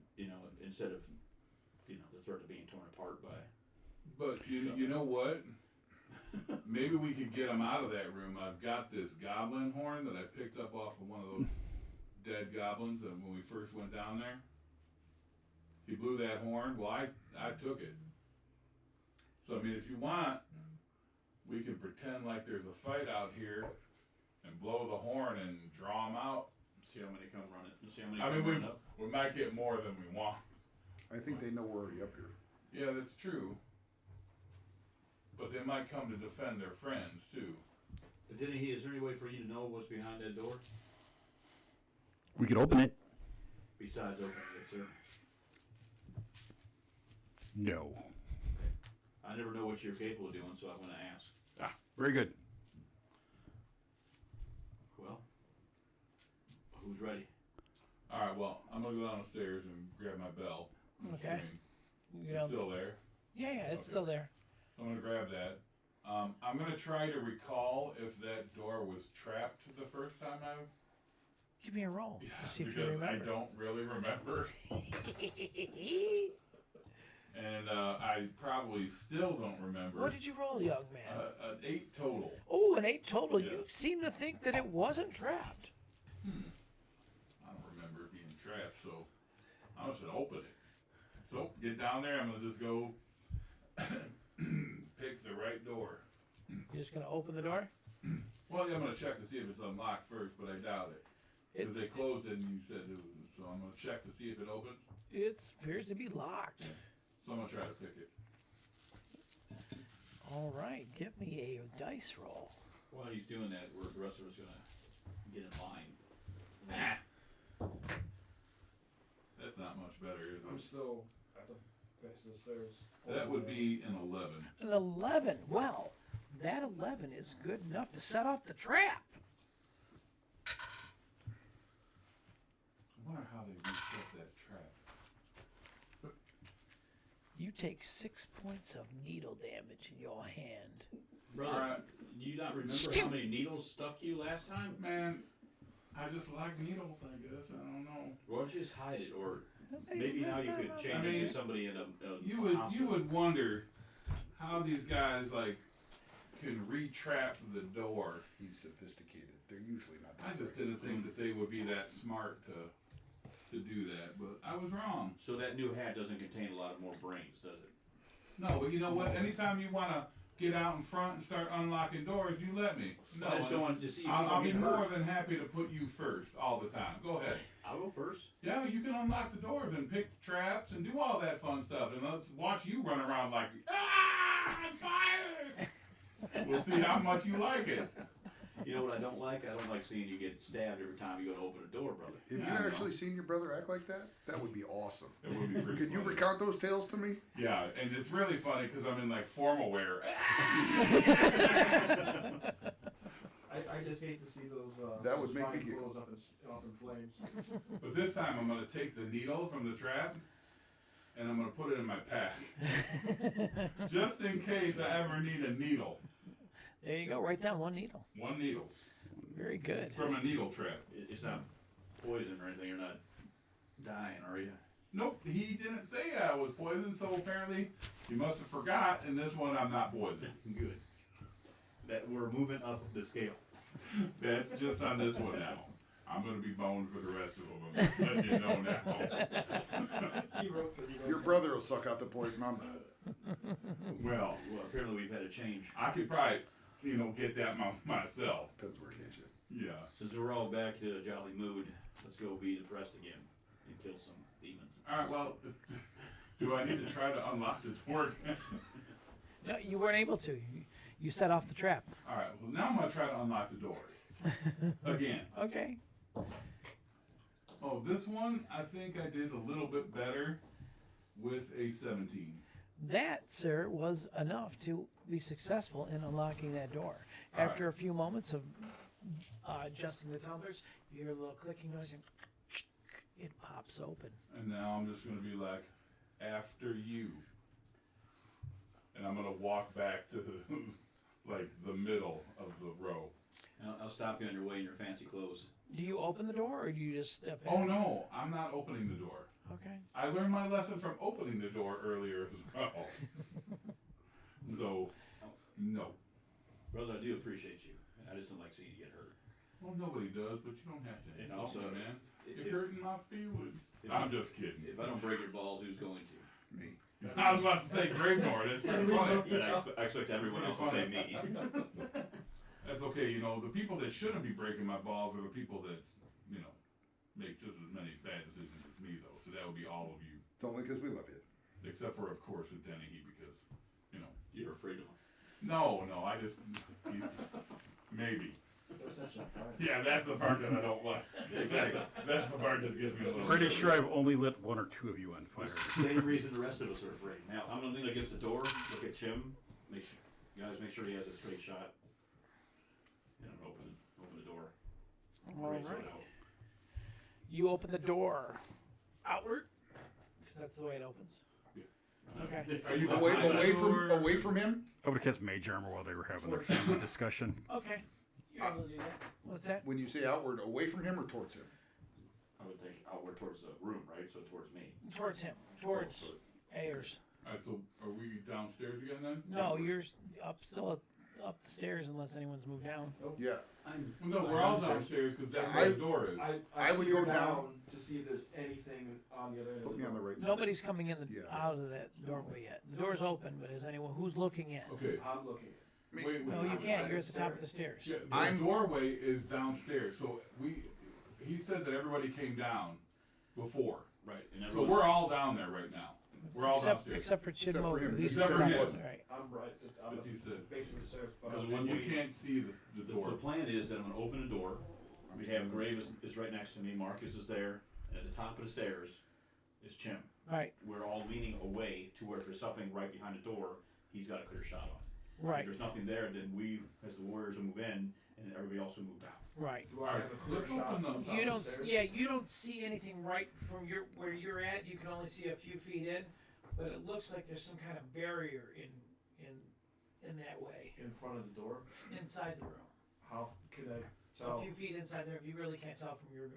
instead of, the threat of being torn apart by. But you know what? Maybe we could get him out of that room. I've got this goblin horn that I picked up off of one of those dead goblins when we first went down there. He blew that horn. Well, I took it. So I mean, if you want, we can pretend like there's a fight out here and blow the horn and draw them out. See how many come run it. See how many I come mean, run up. we might get more than we want. I think they know we're already up here. Yeah, that's true. But they might come to defend their friends too. But is there any way for you to know what's behind that door? We could open it. Besides opening it, sir. No. I never know what you're capable of doing, so I want to ask. Ah, very good. Well, who's ready? All right. Well, I'm gonna go down the stairs and grab my bell. I'm Okay. assuming You It's know, still there. yeah, it's Okay. still there. I'm gonna grab that. I'm gonna try to recall if that door was trapped the first time I. Give me a roll to see if you Because I remember. don't really remember. And I probably still don't remember. What did you roll, young man? An 8 total. Oh, an 8 total. Yeah. You seem to think that it wasn't trapped. I don't remember it being trapped, so I'm just gonna open it. So get down there. I'm gonna just go pick the right door. You're just gonna open the door. Well, yeah, I'm gonna check to see if it's unlocked first, but I doubt it. Because It's they closed it and you said it was, so I'm gonna check to see if it opens. it appears to be locked. So I'm gonna try to pick it. All right, give me a dice roll. While he's doing that, the rest of us gonna get in line. Ah. That's not much better, is I'm it? still at the base of the stairs. That would be an 11. An 11. Well, that 11 is good enough to set off the trap. I wonder how they reset that trap. You take 6 points of needle damage in your hand. Brother, Alright. do you not remember Stu- how many needles stuck you last time? Man, I just like needles, I guess. I don't know. Why don't you just hide it, or maybe now you could change I it mean, to somebody in a You would hospital. wonder how these guys like can retrap the door. He's sophisticated. They're usually not. I that just great. didn't think that they would be that smart to do that, but I was wrong. So that new hat doesn't contain a lot of more brains, does it? No, but you know what? Anytime you want to get out in front and start unlocking doors, you let me. No, I just don't want to see if I'll be you get more hurt. than happy to put you first all the time. Go ahead. I'll go first. Yeah, you can unlock the doors and pick the traps and do all that fun stuff, and let's watch you run around like, ah, fire! We'll see how much you like it. You know what I don't like? I don't like seeing you get stabbed every time you go to open a door, brother. If Yeah, you I know. actually seen your brother act like that, that would be awesome. It would be pretty Could you funny. recount those tales to me? Yeah, and it's really funny because I'm in like formal wear. I just hate to see those. That would those make me fine giggle. clothes up in flames. But this time I'm gonna take the needle from the trap and I'm gonna put it in my pack. Just in case I ever need a needle. There you go. Write down one needle. One needle Very good. from a needle trap. It's not poison or anything. You're not dying, are you? Nope, he didn't say I was poisoned, so apparently he must have forgot. And this one I'm not poisoned. Good. That we're moving up the scale. That's just on this one now. I'm gonna be boned for the rest of them. I'm just letting you know now. He wrote that he wrote Your brother will suck out the poison. I'm not. Well, Well, apparently we've had a change. I could probably, get that myself. Depends where it gets you. Yeah. Since we're all back to a jolly mood, let's go be depressed again and kill some demons. All right. Well, do I need to try to unlock the door again? No, you weren't able to. You set off the trap. All right. Well, now I'm gonna try to unlock the door again. Okay. Oh, this one I think I did a little bit better with a 17. That, sir, was enough to be successful in unlocking that door. All right. After a few moments of adjusting the tumblers, you hear a little clicking noise and it pops open. And now I'm just gonna be like, after you. And I'm gonna walk back to the, like the middle of the row. I'll stop you on your way in your fancy clothes. Do you open the door or do you just step in? Oh no, I'm not opening the door. Okay. I learned my lesson from opening the door earlier as well. So, no. Brother, I do appreciate you. I just don't like seeing you get hurt. Well, nobody does, but you don't have to And insult also, me, man. if- You're hurting my feelings. if- I'm just kidding. If I don't break your balls, who's going to? Me. I was about to say Graveyard. That's pretty funny. And I expect everyone else to say me. That's okay. The people that shouldn't be breaking my balls are the people that, make just as many bad decisions as me, though. So that would be all of you. It's only because we love you. Except for, of course, at Dennehy, because, You're afraid of him. No, I just, maybe. That's such a fire. Yeah, that's the part that I don't like. That's the part that gives me a little. Pretty sure I've only lit one or two of you on fire. Same reason the rest of us are afraid. Now, I'm gonna lean against the door, look at Chim, make sure he has a straight shot. And I'm open the door. All Raise it right. out. You open the door outward because that's the way it opens. Okay. Are you Away, behind away the from, door? away from him. I would have cast mage armor while they were having their family discussion. Okay. You're able to do that. What's that? When you say outward, away from him or towards him. I would think outward towards the room, right? So towards me. Towards him. Towards Ayers. All right, so are we downstairs again then? No, you're up still up the stairs unless anyone's moved down. Yeah, No, we're all downstairs because that's I- where the door is. I would peer go down- to see if there's anything on the other end. put of me the on the door. right side. Nobody's coming in Yeah. out of that doorway yet. The door's open, but is anyone who's looking in? Okay. I'm looking. Wait. No, you can't. You're at the top of the stairs. Yeah, the I'm- doorway is downstairs, so he said that everybody came down before. Right, and So everyone's, we're all down there right now. We're all downstairs. Except for Except for Chinmoku. him. He's Except for down. him. Right. I'm right. I'm As he said. basically the stairs, but Because I'm when You we- can't see the door. the plan is that I'm gonna open a door, I'm we standing have Grave is right next to me, Marcus is there, and at the top of the stairs is Chim. Right. We're all leaning away to where if there's something right behind the door, he's got a clear shot on it. If Right. there's nothing there, then we, as the Warriors, will move in, and everybody else will move down. Right. Do I have a clear Let's shot open from them. top You of don't. the stairs? Yeah, you don't see anything right from where you're at. You can only see a few feet in, but it looks like there's some kind of barrier in that way In front of the door. inside the room. How can I So tell? a few feet inside there, you really can't tell from your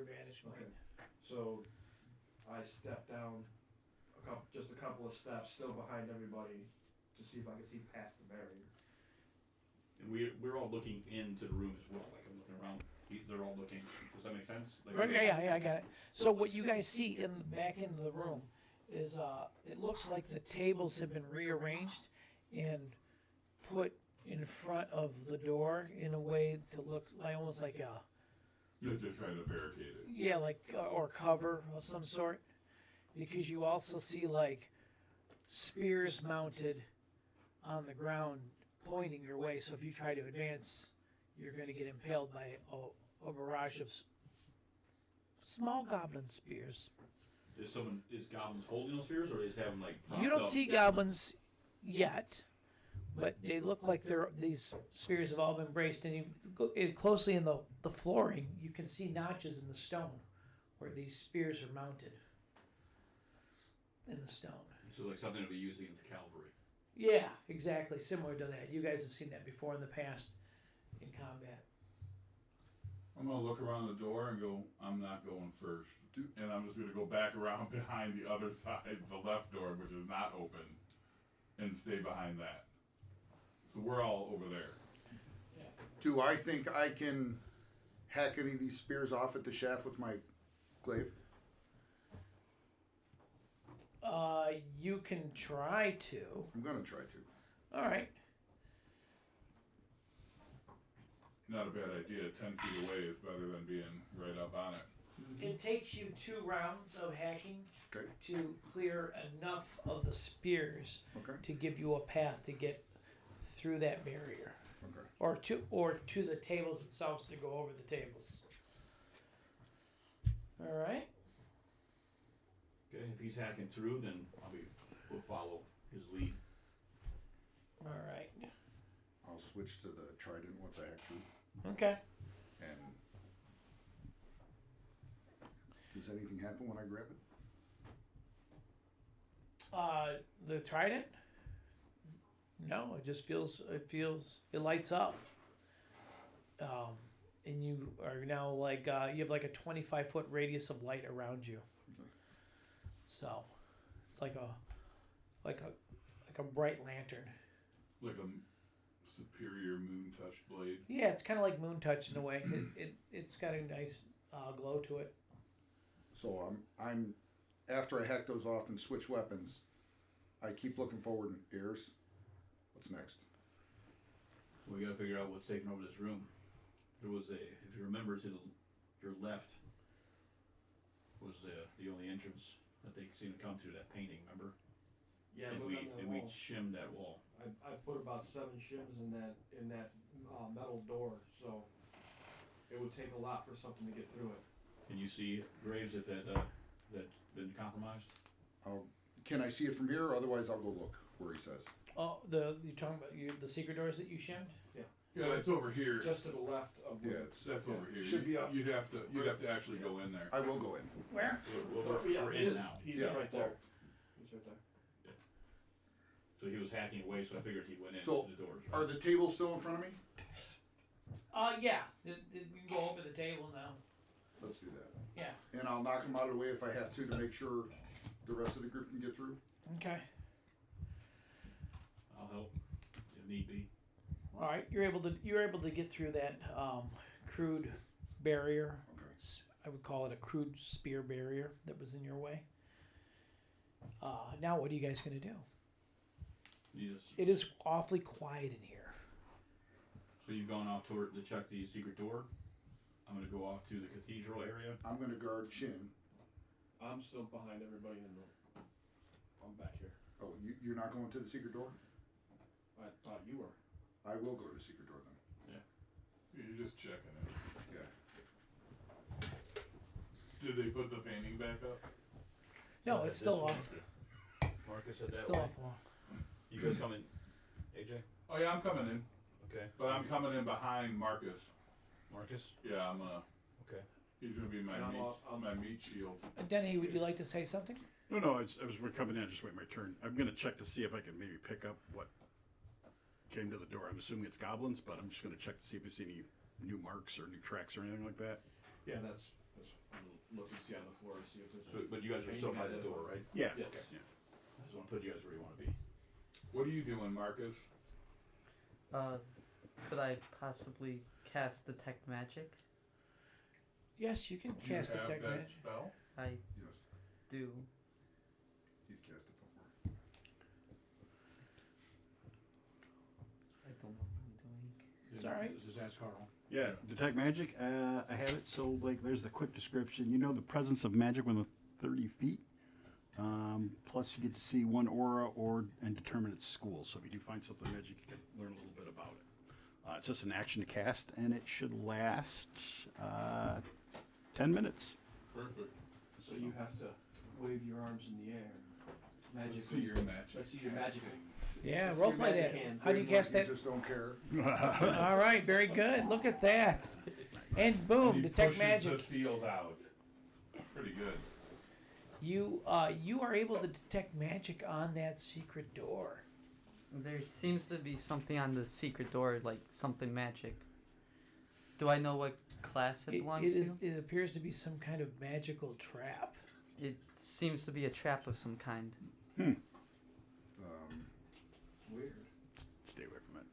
vantage point. Okay. So I step down just a couple of steps, still behind everybody, to see if I can see past the barrier. And we're all looking into the room as well, like I'm looking around, they're all looking, does that make sense? Like, Right, yeah, I got it. So what you guys see in the back end of the room is it looks like the tables have been rearranged and put in front of the door in a way to look like almost like a They're trying to barricade it. yeah, like or cover of some sort, because you also see like spears mounted on the ground pointing your way. So if you try to advance, you're going to get impaled by a barrage of small goblin spears. Is goblins holding those spears, or they just have them like? You propped don't up? see goblins yet, but they look like these spears have all been braced. And you go closely in the flooring, you can see notches in the stone where these spears are mounted in the stone. So like something to be used against cavalry. Yeah, exactly. Similar to that. You guys have seen that before in the past in combat. I'm gonna look around the door and go, I'm not going first. And I'm just gonna go back around behind the other side, the left door, which is not open, and stay behind that. So we're all over there. Do I think I can hack any of these spears off at the shaft with my glaive? You can try to. I'm gonna try to. All right. Not a bad idea. 10 feet away is better than being right up on it. It takes you 2 rounds of hacking Okay. to clear enough of the spears Okay. to give you a path to get through that barrier, Okay. or to the tables themselves to go over the tables. All right. Okay, if he's hacking through, then we'll follow his lead. All right. I'll switch to the trident once I hack through. Okay. And does anything happen when I grab it? The trident? No, it just it lights up. And you are now like, you have like a 25-foot radius of light around you. Okay. So, it's like a bright lantern. Like a superior moon touch blade. Yeah, it's kind of like Moon Touch in a way. It's got a nice glow to it. So I'm after I hack those off and switch weapons, I keep looking forward in ears. What's next? We gotta figure out what's taking over this room. There was if you remember, to your left was the only entrance that they seemed to come through, that painting, remember? Yeah, And look we on that and we wall. shimmed that wall. I put about 7 shims in that metal door, so it would take a lot for something to get through it. Can you see Graves if that's been compromised? Can I see it from here? Otherwise, I'll go look where he says. Oh, you're talking about the secret doors that you shimmed? Yeah, it's over here. Just to the left of Yeah, where. That's over here. Should be up. You'd have to actually go in there. I will go in. Where? We're he in is. now. He's Yeah. right there. He's right there. So he was hacking away, so I figured he went into So, the doors. Are the tables still in front of me? Yeah. You can go over the table now. Let's do that. Yeah. And I'll knock them out of the way if I have to make sure the rest of the group can get through. Okay. I'll help if need be. All right, you're able to get through that crude barrier. Okay. I would call it a crude spear barrier that was in your way. Now, what are you guys gonna do? You just, It is awfully quiet in here. so you've gone off to check the secret door. I'm gonna go off to the cathedral area. I'm gonna guard Chin. I'm still behind everybody in the. I'm back here. Oh, you're not going to the secret door? I thought you were. I will go to the secret door then. You're just checking it. Yeah. Did they put the painting back up? No, it's still off. Marcus said It's that still way. off the wall. You guys coming, AJ? Oh yeah, I'm coming in, Okay. but I'm coming in behind Marcus. Marcus? Yeah, I'm gonna. Okay. He's gonna be my And I'm meat, off- my meat shield. Denny, would you like to say something? No, we're coming in, just wait my turn. I'm gonna check to see if I can maybe pick up what came to the door. I'm assuming it's goblins, but I'm just gonna check to see if we see any new marks or new tracks or anything like that. Yeah, that's I'm looking to see on the floor to see if there's. But you guys are still by the door, right? Yeah. Yes. Okay. Yeah. I just wanna put you guys where you wanna be. What are you doing, Marcus? Could I possibly cast detect magic? Yes, you can Do you cast have detect that magic. spell? I Yes. do. He's cast it before. I don't know what I'm doing. It's all right. Just ask Carl. Yeah, detect magic. I have it. So, like, there's the quick description. You know the presence of magic within 30 feet. Plus, you get to see one aura and determine its school. So, if you do find something magic, you can learn a little bit about it. It's just an action to cast, and it should last 10 minutes. Perfect. So you have to wave your arms in the air. Magic. Let's see your magic. Let's see your magic. Yeah, Let's see role your play magic that. hands. How do you cast You that? just don't care. All right, very good. Look at that. And boom, He detect pushes magic. the field out. Pretty good. You are able to detect magic on that secret door. There seems to be something on the secret door, like something magic. Do I know what class it belongs to? It appears to be some kind of magical trap. It seems to be a trap of some kind. Weird. Stay away from it.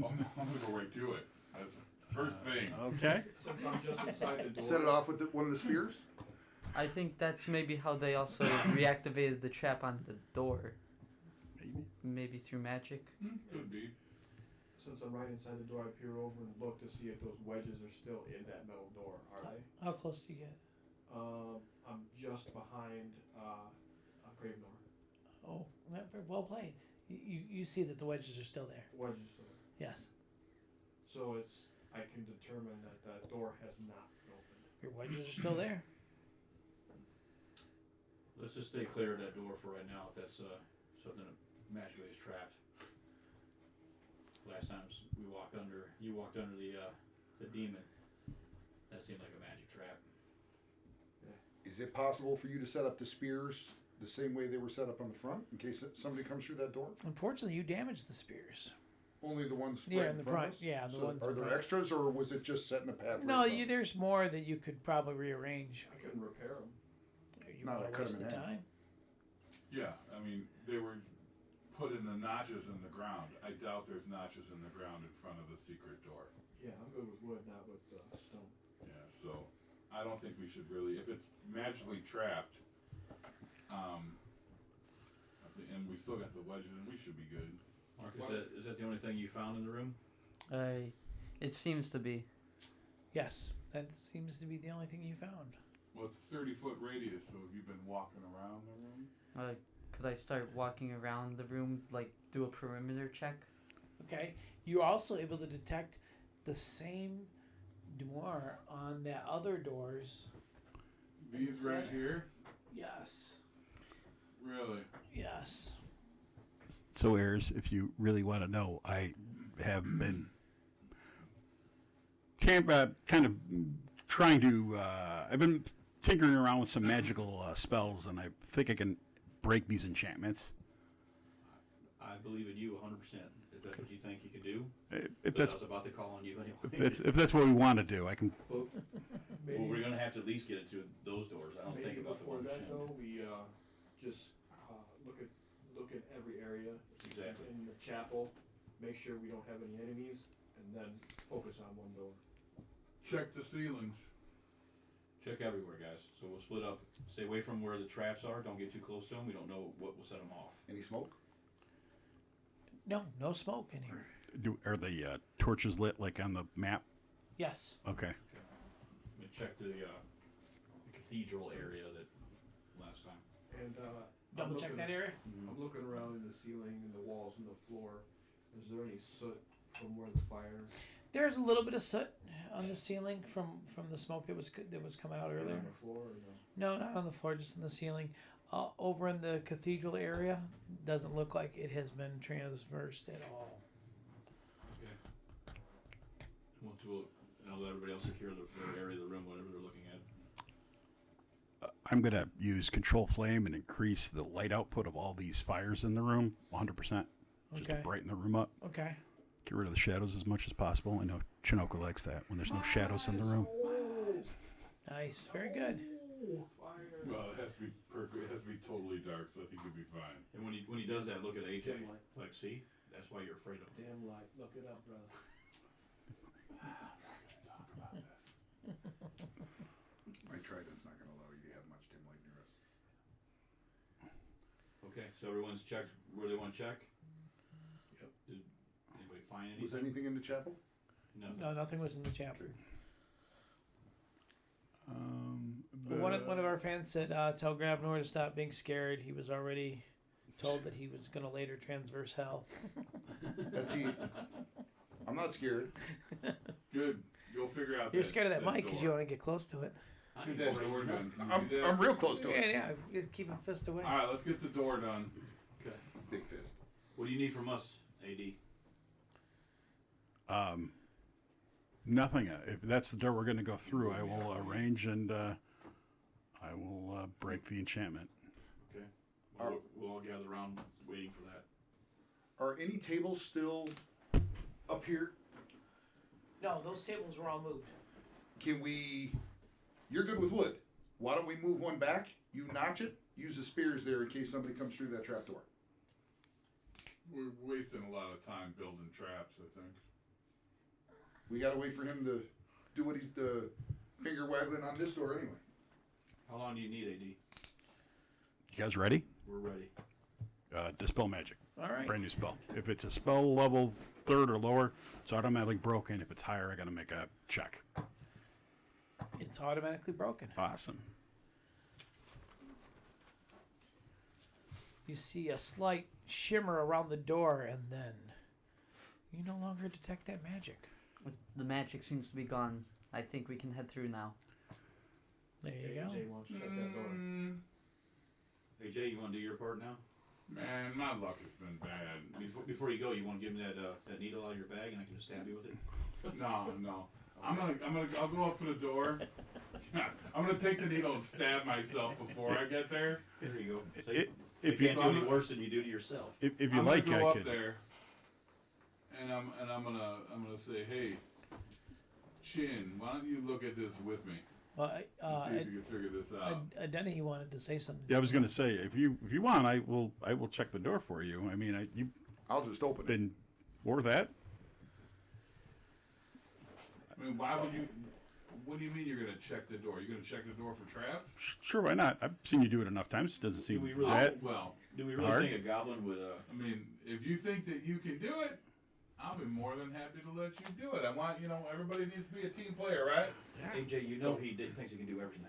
Oh no, I'm gonna go right to it. That's the first thing. Okay. Sometimes just inside the door. Set it off with one of the spears. I think that's maybe how they also reactivated the trap on the door. Maybe. Maybe through magic. Could be. Since I'm right inside the door, I peer over and look to see if those wedges are still in that metal door. Are they? How close do you get? I'm just behind Gravenor. Oh, very well played. You see that the wedges are still there. Wedges still there. Yes, So I can determine that that door has not been opened. your wedges are still there. Let's just stay clear of that door for right now if that's something that magically is trapped. Last time you walked under the demon. That seemed like a magic trap. Is it possible for you to set up the spears the same way they were set up on the front in case somebody comes through that door? Unfortunately, you damaged the spears. Only the ones Yeah, right in the front front. of us? Yeah, the So ones are in there front. extras, or was it just setting a path? No, right front? there's more that you could probably rearrange. I couldn't repair them. You No, I wanna cut waste 'em in the half. time. Yeah, I mean they were put in the notches in the ground. I doubt there's notches in the ground in front of the secret door. Yeah, I'm good with wood, not with stone. Yeah, so I don't think we should really, if it's magically trapped, and we still got the wedges, and we should be good. Mark, is that the only thing you found in the room? It seems to be. Yes, that seems to be the only thing you found. Well, it's 30-foot radius, so have you been walking around the room? Could I start walking around the room, like do a perimeter check? Okay, you're also able to detect the same door on the other doors. These right here? Yes, Really? yes. So, heirs, if you really want to know, I have been kind of trying to. I've been tinkering around with some magical spells, and I think I can break these enchantments. I believe in you 100%. If that's what you think you can do. If But that's I was about to call on you anyway. if that's what we want to do, I can. Well, we're gonna have to at least get it to those doors. I don't Maybe think about the before one that percent. though, we just look at every area Exactly. in the chapel make sure we don't have any enemies, and then focus on one door. Check the ceilings. Check everywhere, guys. So we'll split up. Stay away from where the traps are. Don't get too close to them. We don't know what will set them off. Any smoke? No, no smoke in here. Are the torches lit like on the map? Yes. Okay. I'm gonna check the cathedral area that last time. And Double check that area. I'm looking around in the ceiling and the walls and the floor. Is there any soot from where the fire? There's a little bit of soot on the ceiling from the smoke that was coming out earlier. On the floor or no? No, not on the floor, just in the ceiling. Over in the cathedral area, doesn't look like it has been transversed at all. Okay. I'll let everybody else secure their area of the room, whatever they're looking at. I'm going to use control flame and increase the light output of all these fires in the room 100%, just to Okay. brighten the room up. Okay. Get rid of the shadows as much as possible. I know Chinook likes that when there's no shadows in the room. Nice. Very good. Well, it has to be perfect. It has to be totally dark, so I think you'll be fine. And when he does that, look at AJ. Dim light. Like, see, that's why you're afraid of him. Damn light. Look it up, brother. Talk about this. My trident's not gonna allow you to have much dim light near us. Okay, so everyone's checked where they want to check. Yep. Did anybody find anything? Was anything in the chapel? Nothing. No, nothing was in the chapel. Okay. One of our fans said, "Tell Gravnor to stop being scared. He was already told that he was going to later transverse hell." That's he. I'm not scared. Good. You'll figure out. You're scared of that mic because door. you want to get close to it. Get that door done. Can you do that? I'm real close to Yeah, it. yeah. Just keep a fist away. All right, let's get the door done. Okay. Big fist. What do you need from us, AD? Nothing. If that's the door we're going to go through, I will arrange and I will break the enchantment. Okay. We'll all gather around waiting for that. Are any tables still up here? No, those tables were all moved. Can we? You're good with wood. Why don't we move one back? You notch it. Use the spears there in case somebody comes through that trap door. We're wasting a lot of time building traps, I think. We gotta wait for him to do what he's finger waggling on this door anyway. How long do you need, AD? You guys ready? We're ready. Dispel magic. All right. Brand new spell. If it's a spell level 3rd or lower, it's automatically broken. If it's higher, I got to make a check. It's automatically broken. Awesome. You see a slight shimmer around the door, and then you no longer detect that magic. The magic seems to be gone. I think we can head through now. There you go. AJ wants to shut that door. AJ, you want to do your part now? Man, my luck has been bad. Before you go, you want to give me that needle out of your bag, and I can just stab you with it. No. I'll go up to the door. I'm gonna take the needle and stab myself before I get there. There you go. So If you you can't do any worse than you do to yourself. if you I'm like, gonna go I up could. there, and I'm gonna say, hey, Chin, why don't you look at this with me? Well, And see if you can figure this out. Denny wanted to say something. Yeah, I was going to say if you want, I will check the door for you. I mean, you've I'll just open it. been or that. I mean, why would you? What do you mean you're gonna check the door? You're gonna check the door for traps? Sure, why not? I've seen you do it enough times. It doesn't seem we really- that. Well, Do we really Hard? think a goblin would? I mean, if you think that you can do it, I'll be more than happy to let you do it. I want, everybody needs to be a team player, right? AJ, you know thinks he can do everything.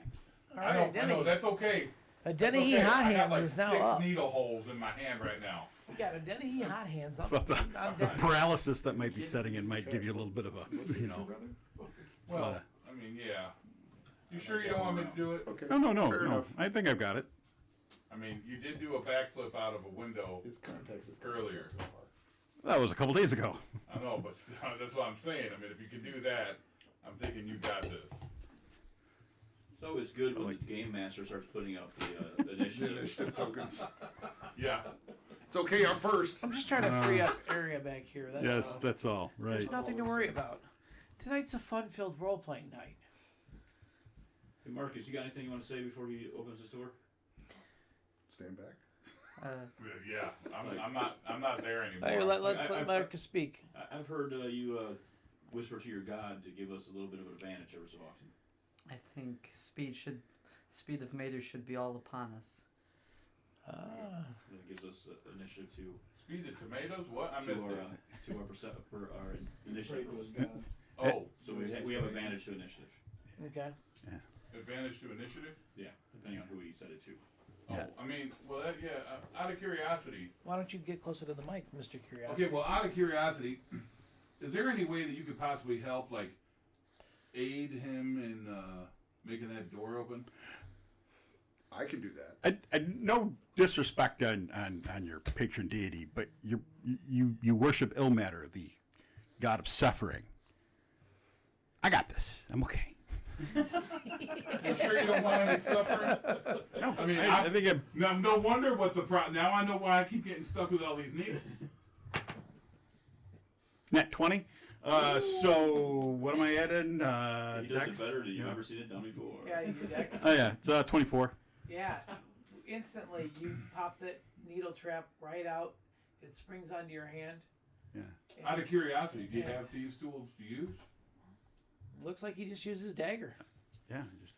All I know, right, Denny. that's okay. A That's Denny he okay. hot I got hands like is now 6 up. needle holes in my hand right now. We got a Denny he hot hands up. But the on Denny. paralysis that might be setting in might give you a little bit of a, Well, I mean, yeah. You sure you don't want me to do it? Okay. No. Fair enough. I think I've got it. I mean, you did do a backflip out of a window His contacts earlier. That was a couple days ago. I know, but that's what I'm saying. I mean, if you can do that, I'm thinking you got this. It's always good when the game master starts putting up the initiative. initiative tokens. Yeah. It's okay. I'm first. I'm just trying to free up area back here. That's Yes, all. that's all. Right. There's nothing to worry about. Tonight's a fun-filled role-playing night. Hey, Marcus, you got anything you want to say before he opens his door? Stand back. Yeah, I'm not there anymore. Hey, let's I- let Marcus speak. I've heard you whisper to your God to give us a little bit of an advantage every so often. I think speed of Mater should be all upon us. It gives us initiative to Speed of tomatoes? What? I missed it. to our for our initiative. Pray to his God. Oh, So we have advantage to initiative. Okay. advantage to initiative? Yeah, depending on who he said it to. Yeah. Oh, I mean, well, out of curiosity. Why don't you get closer to the mic, Mr. Curiosity? Okay, well, out of curiosity, is there any way that you could possibly help, like, aid him in making that door open? I can do that. No disrespect on your patron deity, but you worship Ilmater, the god of suffering. I got this. I'm okay. You sure you don't want any suffering? No, I mean, I think I'm. no wonder what the problem. Now I know why I keep getting stuck with all these needles. Net 20. So what am I adding? He does Dex? it better than you've Yeah. ever seen it done before. Yeah, you did X. Oh yeah, it's 24. Yeah, instantly you pop that needle trap right out. It springs onto your hand. Yeah. and Out of curiosity, do you have thieves' tools to use? looks like he just uses dagger. Yeah. Just,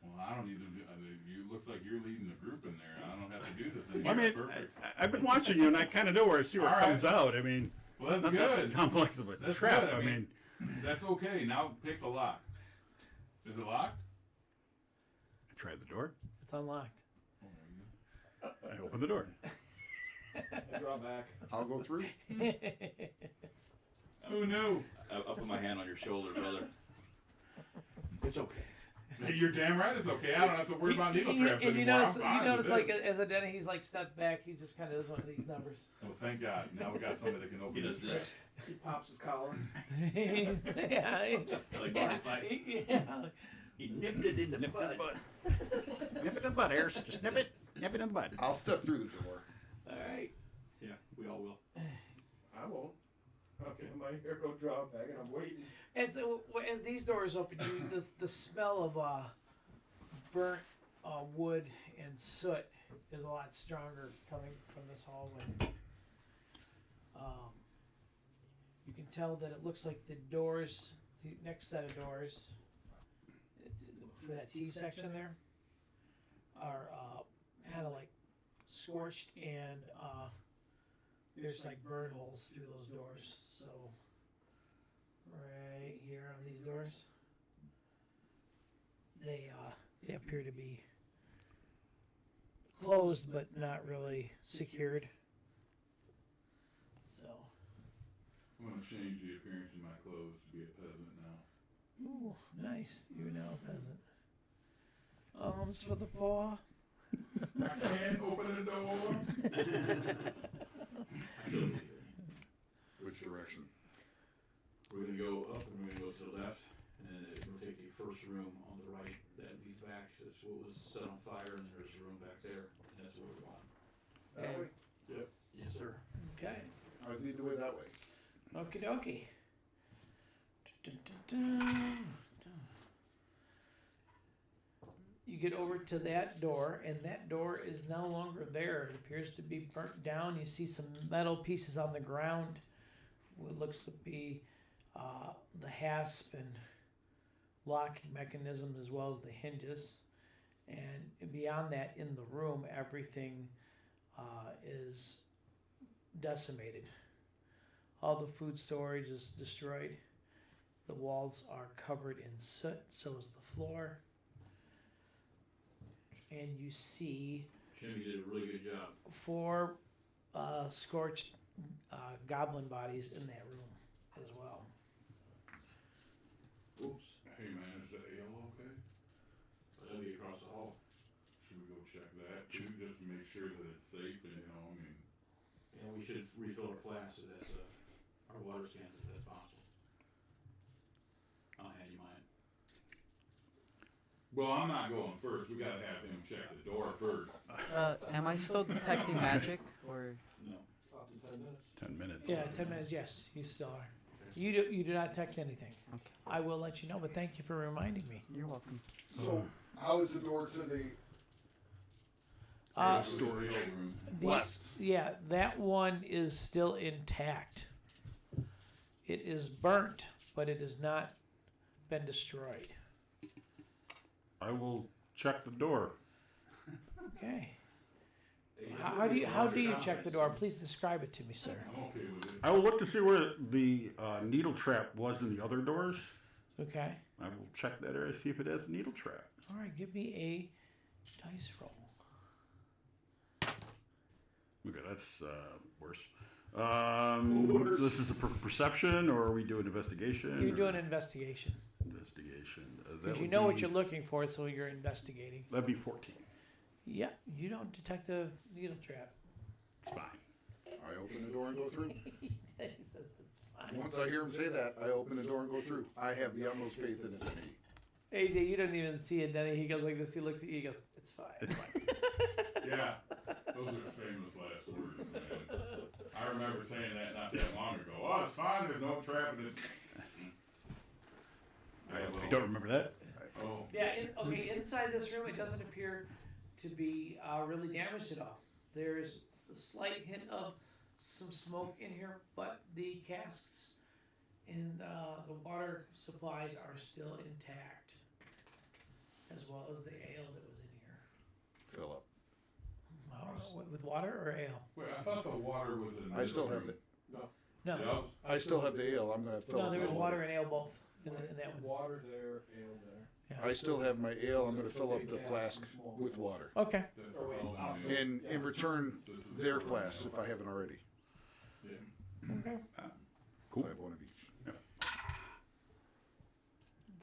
Well, I don't need to do. You looks like you're leading the group in there. I don't have to do this I anymore. mean, Perfect. I've been watching you, and I kind of know where it All right. comes out. I mean, Well, that's not that good. complex of a That's trap. good. I mean, That's okay. Now pick the lock. Is it locked? I tried the door. It's unlocked. I opened the door. I draw back. I'll go through. Who knew? I'll put my hand on your shoulder, brother. It's okay. You're damn right. It's okay. I don't have to worry about needle traps and you anymore. notice, I'm fine you notice with like this. as a Denny, he's like stepped back. He's just kind of does one of these numbers. Oh, thank God. Now we got somebody that can open He does this. this. He pops his collar. He's- yeah, Like yeah, Barney Fife. yeah. He nipped it in the bud. Nip it in the butt, Ayers. Just nip it in the butt. I'll step through the door. All right. Yeah, we all will. I won't. Okay, my hero draw back and I'm waiting. As these doors open, the smell of burnt wood and soot is a lot stronger coming from this hallway. You can tell that it looks like the doors, the next set of doors, for that T section there, are kind of like scorched and there's like burn holes through those doors. So right here on these doors, they appear to be closed but not really secured. So, I'm going to change the appearance of my clothes to be a peasant now. ooh, nice. You're now a peasant. Arms for the paw. I can't open the door. Which direction? We're gonna go up and we're gonna go to the left, and then we'll take the first room on the right that leads back. That's what was set on fire, and there's a room back there, and that's where we're going. That way? Yes, sir. Okay. I would lead the way that way. Okie dokie. Dun. You get over to that door, and that door is no longer there. It appears to be burnt down. You see some metal pieces on the ground. What looks to be the hasp and locking mechanisms as well as the hinges. And beyond that, in the room, everything is decimated. All the food storage is destroyed. The walls are covered in soot, so is the floor. And you see Jimmy did a really good job. 4 scorched goblin bodies in that room as well. Oops. Hey man, is that ale okay? That'll be across the hall. Should we go check that? Should we just make sure that it's safe and, I mean. And we should refill our flasks as our water cans if that's possible. I'll hand you mine. Well, I'm not going first. We gotta have him check the door first. Am I still detecting magic, or No. Up to 10 minutes. 10 minutes. Yeah, 10 minutes, yes, you still are. You do not detect anything. Okay. I will let you know, but thank you for reminding me. you're welcome. So, how is the door to the? storage. The- West. Yeah, that one is still intact. It is burnt, but it has not been destroyed. I will check the door. Okay. How do you check the door? Please describe it to me, sir. I'm okay with it. I will look to see where the needle trap was in the other doors. Okay. I will check that area, see if it has a needle trap. All right. Give me a dice roll. Okay, that's worse. This is a perception, or are we doing investigation? You're or- doing an investigation investigation. That because you would know what be- you're looking for, so you're investigating. That'd be 14. Yeah, you don't detect a needle trap. It's fine. I open the door and go through. He says it's fine. Once I hear him say that, I open the door and go through. I have the utmost faith in identity. AJ, you don't even see it, Denny. He goes like this. He looks at you. He goes, "It's fine." It's fine. Yeah, those are famous last words, man. I remember saying that not that long ago. Oh, it's fine. There's no trap in it. I don't remember that. Oh, Yeah. Okay. Inside this room, it doesn't appear to be really damaged at all. There's a slight hint of some smoke in here, but the casks and the water supplies are still intact, as well as the ale that was in here. Fill up. I don't know, with water or ale? wait, I thought the water was in I this still have room. the. No, Yep. I still have the ale. I'm gonna fill no, up. there my was water and ale both in that one. Water there, ale there. I still have my ale. I'm gonna fill up the flask with water. Okay. That's Or wait, all I'll- in the- And in return, this is their the- flasks if I haven't already. Yeah. Okay. Cool. I have one of each.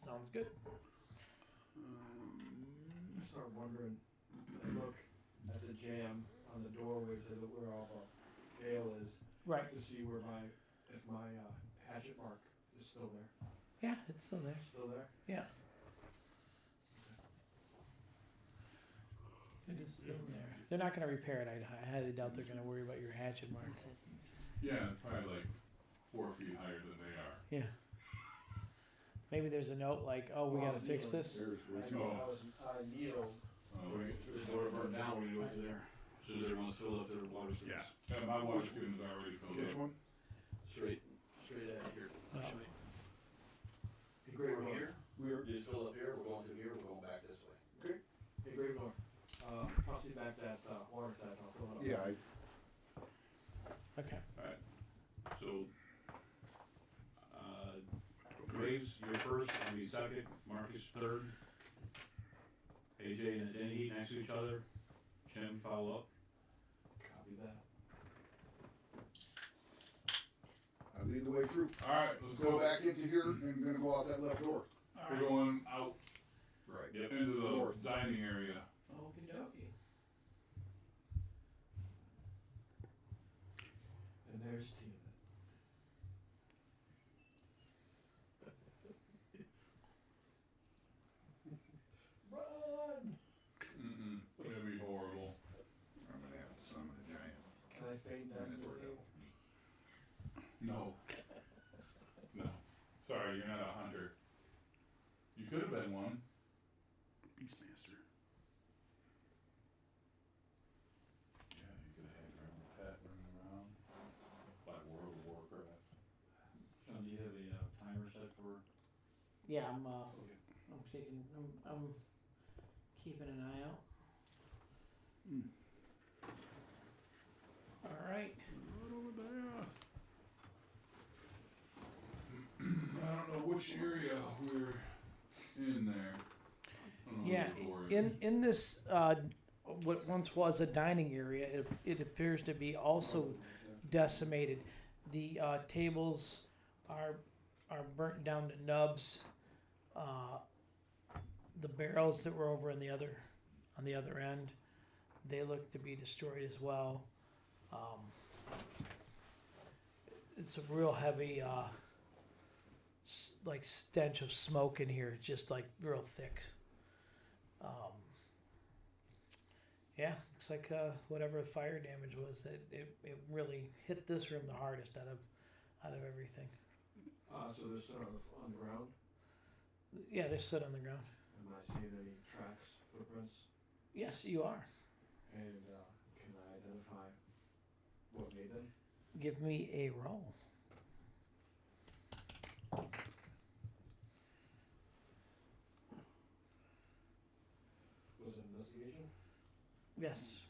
Sounds good. I start wondering, I look at the jam on the doorway to where all the ale is, Right. to see where if my hatchet mark is still there. Yeah, it's still there. Still there? Yeah. It is still there. They're not going to repair it. I highly doubt they're going to worry about your hatchet mark. Yeah, it's probably like 4 feet higher than they are. Yeah. Maybe there's a note like, "Oh, we got to fix this." There's I know I was needle. Oh, When the door burned down, we knew it was there. As soon as everyone's filled up their water streams. Yeah. yeah, my water stream is already filled which up. one? Straight out of here. Oh. Actually. Hey, Great We're North. here, We're you just fill up here, we're going through here, we're going back this way. Hey, Great North. I'll see back that water tank. I'll fill it up. Yeah. Okay. So, Graves, you're first, I'll be second, Marcus third. AJ and Denny next to each other. Jim follow up. Copy that. I lead the way through. All right, let's Go go. back into here and gonna go out that left door. We're going out Right. Yep. into the North. dining area. Okie dokie. And there's Tina. Run! Mm-mm. That'd be horrible. I'm gonna have to summon a giant. Can I feign that Minotaur missile? devil. No. No. Sorry, you're not a hunter. You could have been one. Beastmaster. Yeah, you could have had your own pet running around. Like World of Warcraft. Sean, do you have a timer set for? Yeah, I'm keeping an eye out. All right. I don't know which area we're in there. I don't know Yeah, what door in this what once was a dining area, it appears to be also decimated. The tables are burnt down to nubs. The barrels that were over on the other end, they look to be destroyed as well. It's a real heavy like stench of smoke in here, just like real thick. Yeah, looks like whatever the fire damage was, it really hit this room the hardest out of everything. So they're still on the ground? Yeah, they stood on the ground. Am I seeing any tracks, footprints? Yes, you are. And can I identify what made them? Give me a roll. Was it investigation? Yes.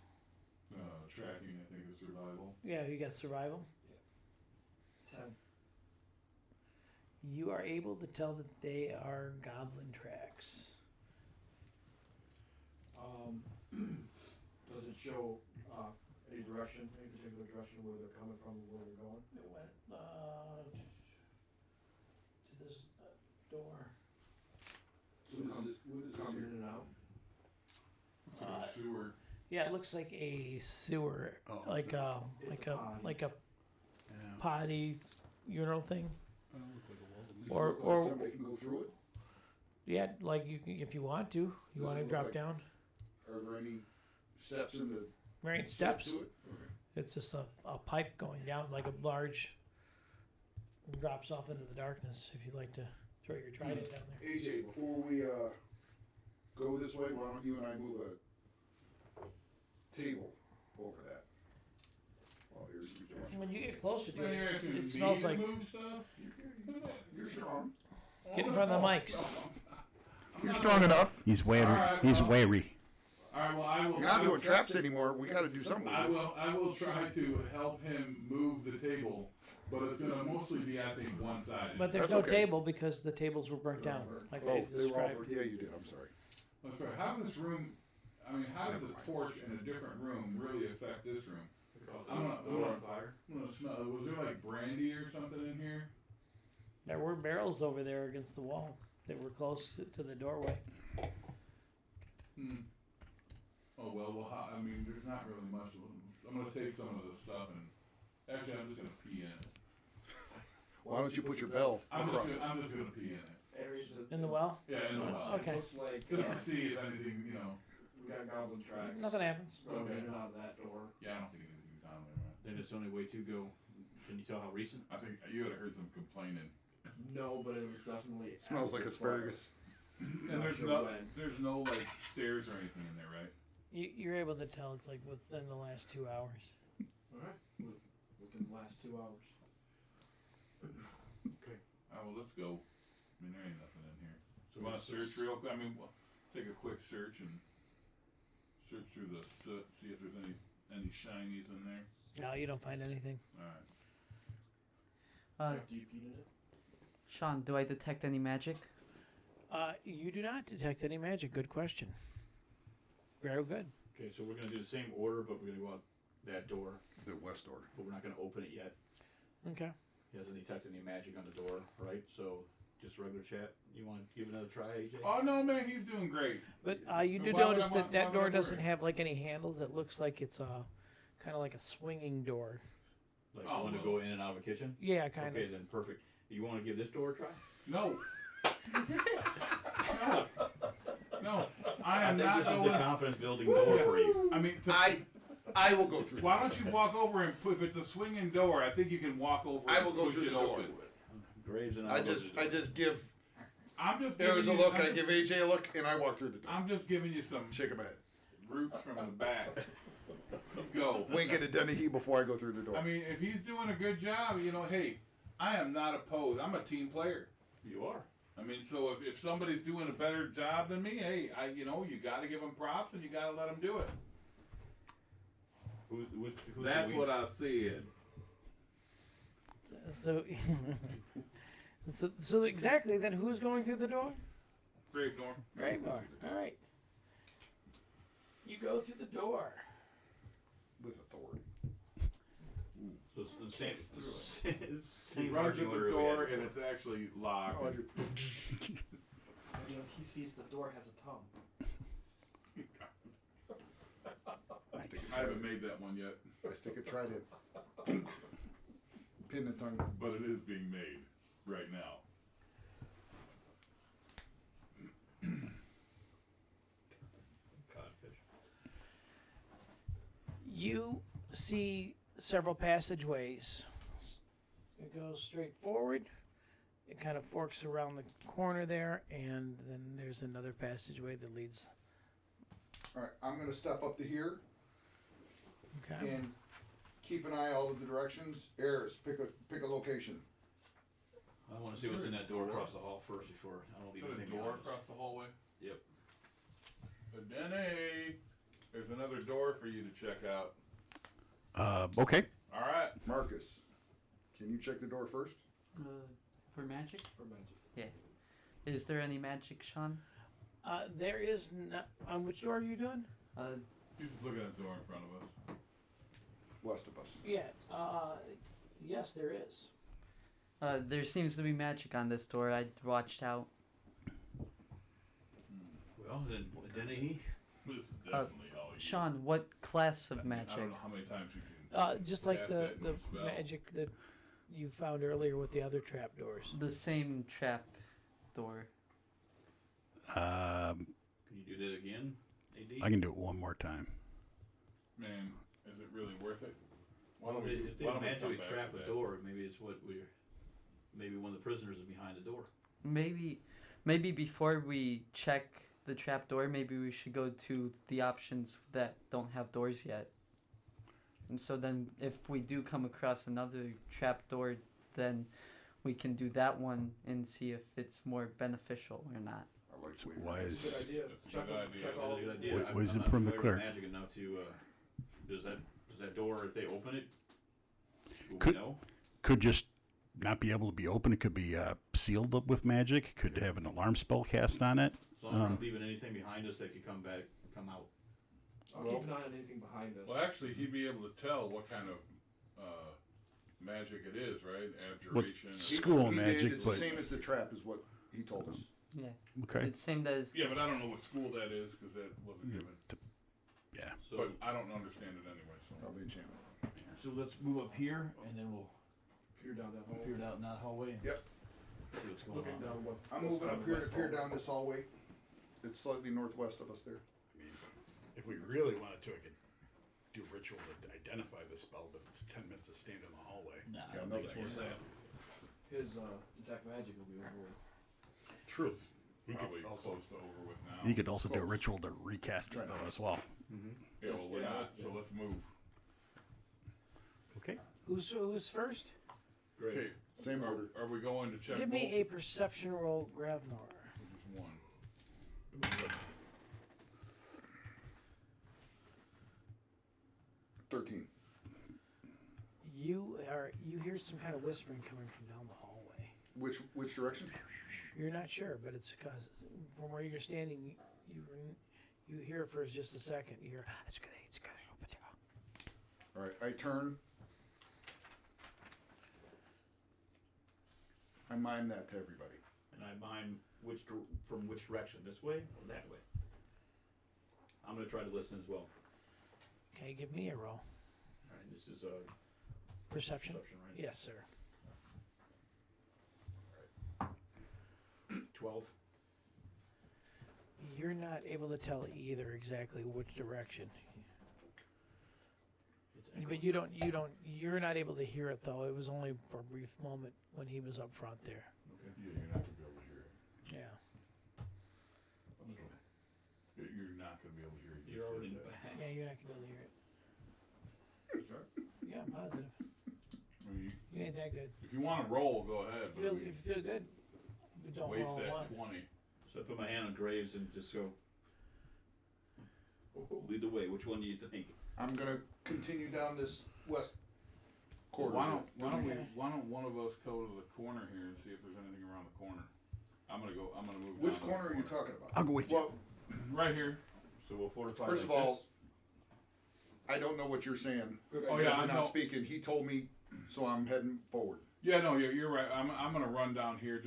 Tracking, I think, is survival. Yeah, you got survival. 10. You are able to tell that they are goblin tracks. Does it show any direction, any particular direction where they're coming from and where they're going? It went to this door. Coming in and out? It's a sewer. Yeah, it looks like a sewer, Oh, like a potty. Yeah. potty urinal thing, Oh, look like a wall to me. or Somebody can go through it. yeah, like you can, if you want to. You Does want it to look drop like- down. Are there any steps in the There ain't steps. to it? Okay. It's just a pipe going down, like a large. Drops off into the darkness. If you'd like to throw your trident down there. AJ, before we go this way, why don't you and I move a table over that? Well, here's keep the When you get closer to So you're it, asking me it smells to like. move stuff? You're strong. Get in front of the mics. You're strong enough. He's wary. Alright, He's well- wary. All right. Well, I will. We're not doing traps anymore. We got to do something with I it. will. I will try to help him move the table, but it's going to mostly be, I think, one-sided. But there's That's no okay. table because the tables were burnt down, like Oh, I they were all. described. Yeah, you did. I'm sorry. That's right. How does this room? I mean, how does the torch in a different room really affect this room? I'm gonna on fire. I'm gonna smell. Was there like brandy or something in here? There were barrels over there against the wall that were close to the doorway. Hmm. Oh well. I mean, there's not really much. I'm gonna take some of the stuff and actually, I'm just gonna pee in it. Why don't you put your bell I'm across just it? gonna pee in it. Areas of, In the well? Yeah, in the well. Okay. Looks like Just to see if anything, we got goblin tracks. Nothing happens. Going Okay. in and out of that door. Yeah, I don't think anything's on there. Right? Then it's the only way to go. Can you tell how recent? I think you would have heard some complaining. No, but it was definitely. Smells like after fire. asparagus. And Not there's sure no, when. there's no like stairs or anything in there, right? You're able to tell it's like within the last 2 hours. Alright, within the last 2 hours. Oh well, let's go. I mean, there ain't nothing in here. So you want to search real quick? I mean, we'll take a quick search and search through the soot, see if there's any shinies in there. No, you don't find anything. All right. After you peed in it? Sean, do I detect any magic? You do not detect any magic. Good question. Very good. Okay, so we're gonna do the same order, but we're gonna go out that door, The west door. but we're not gonna open it yet. Okay. He hasn't detected any magic on the door, right? So just regular chat. You want to give it another try, AJ? Oh no, man, he's doing great. But you do Why would notice I that want- that why would door I doesn't worry? have like any handles. It looks like it's kind of like a swinging door. Like Oh, one to well. go in and out of a kitchen? Yeah, kind Okay, of. then perfect. You want to give this door a try? No. no. No. I am think not this is going. the confidence building door for you. I mean, I will go through. why don't you walk over and put, if it's a swinging door, I think you can walk over I and will go push through it the door. open. Graves and I just give I'm just There's a giving you, look. I give AJ a look, and I walk through the door. I'm just giving you some Shake my head. roots from the back. Go. Wink at Dennehy before I go through the door. I mean, if he's doing a good job, hey, I am not opposed. I'm a team player. You are. I mean, so if somebody's doing a better job than me, hey, you got to give them props and you got to let them do it. Who's That's the what I said. So exactly then who's going through the door? Great, Norm. Gregor. All right. You go through the door. With authority. So it's the same. He Same runs at marching the order we door had and before. it's actually locked. Oh, I and- just- He sees the door has a tongue. I haven't made that one yet, I stick a trident. Pin the tongue. but it is being made right now. Codfish. You see several passageways. It goes straight forward. It kind of forks around the corner there, and then there's another passageway that leads. All right, I'm gonna step up to here, Okay. And keep an eye all of the directions. Eris, pick a location. I wanna see what's in that door across the hall first before, I don't Is leave there a anything door behind us. across the hallway? Yep. So Denny, there's another door for you to check out. Okay. All right. Marcus, can you check the door first? For magic? For magic. Yeah. Is there any magic, Sean? There is not. On which door are you doing? He's just looking at the door in front of us. West of us. Yeah. Yes, there is. There seems to be magic on this door. I watched out. Well, then, Denny, This is definitely all you. Sean, what class of I magic? don't know how many times you can. Just like Cast the that spell. magic that you found earlier with the other trapdoors. The same trap door. can you do that again, AD? I can do it one more time. Man, is it really worth it? Why Well, don't we, if they why don't we magically come back trap to a that? door, maybe it's maybe one of the prisoners is behind the door. Maybe before we check the trap door, maybe we should go to the options that don't have doors yet. And so then if we do come across another trap door, then we can do that one and see if it's more beneficial or not. I like the way Why That's a is good idea. That's a Check good all- idea. check all- That's a good idea. What- I'm- what is I'm it not from the familiar with clerk? Magic enough to, does that door, if they open it, will Could- we know? could just not be able to be open. It could be sealed up with magic. It could have an alarm spell cast on it. As long as we're not leaving anything behind us that could come out. I'll Well- keep an eye on anything behind us. Well, actually, he'd be able to tell what kind of magic it is, right? Abjuration. or- School He did, magic, it's but the same as the trap, is what he told us. Yeah. okay. It's same as Yeah, but I don't know what school that is because that wasn't given. Yeah. So, But I don't understand it anyway. So Probably a enchantment. so let's move up here and then we'll Peer down that hole. peer out in that hallway and Yep. see what's going Looking on. down what. I'm what's moving down up the here to west peer hallway. down this hallway. It's slightly northwest of us there. If we really wanted to, I could do a ritual to identify the spell, but it's 10 minutes of standing in the hallway. Nah, I Yeah, don't no, think it's that- worth that. His detect magic will be over with. True. it's He probably could also close to over with now. you could also do a Close. ritual to recast it though as well. Yeah, well, we're Yeah, not. yeah. So let's move. Okay. Who's first? Great. Okay. Same order. Are we going to check Give both? me a perception roll, Gravnor. Just one. 13. You hear some kind of whispering coming from down the hallway. Which direction? You're not sure, but it's because from where you're standing, you hear it for just a second. You hear it's good. All right, I turn. I mime that to everybody. And I mime from which direction, this way or that way? I'm gonna try to listen as well. Okay, give me a roll. Alright, this is Perception. perception, right? Yes, sir. 12. You're not able to tell either exactly which direction, It's but you're not able to hear it though. It was only for a brief moment when he was up front there. Yeah, you're not gonna be able to hear it. Yeah. You're not gonna be able to hear it. You You're said already in the that. back. Yeah, you're not gonna be able to hear it. Yeah, I'm positive. I mean, You ain't that good. if you want to roll, go ahead. But If you feel good, you don't waste roll a that lot. 20. So I put my hand on Graves and just go. Lead the way. Which one do you think? I'm gonna continue down this west corridor. Why don't Okay. why don't one of us go to the corner here and see if there's anything around the corner? I'm gonna move. Which down to the corner are you talking about? I'll go with you. Well, Right here. So we'll fortify. first of like all, this. I don't know what you're saying. Good Oh, idea. Because yeah, we're I not know. speaking. He told me, so I'm heading forward. Yeah, no, you're right. I'm gonna run down here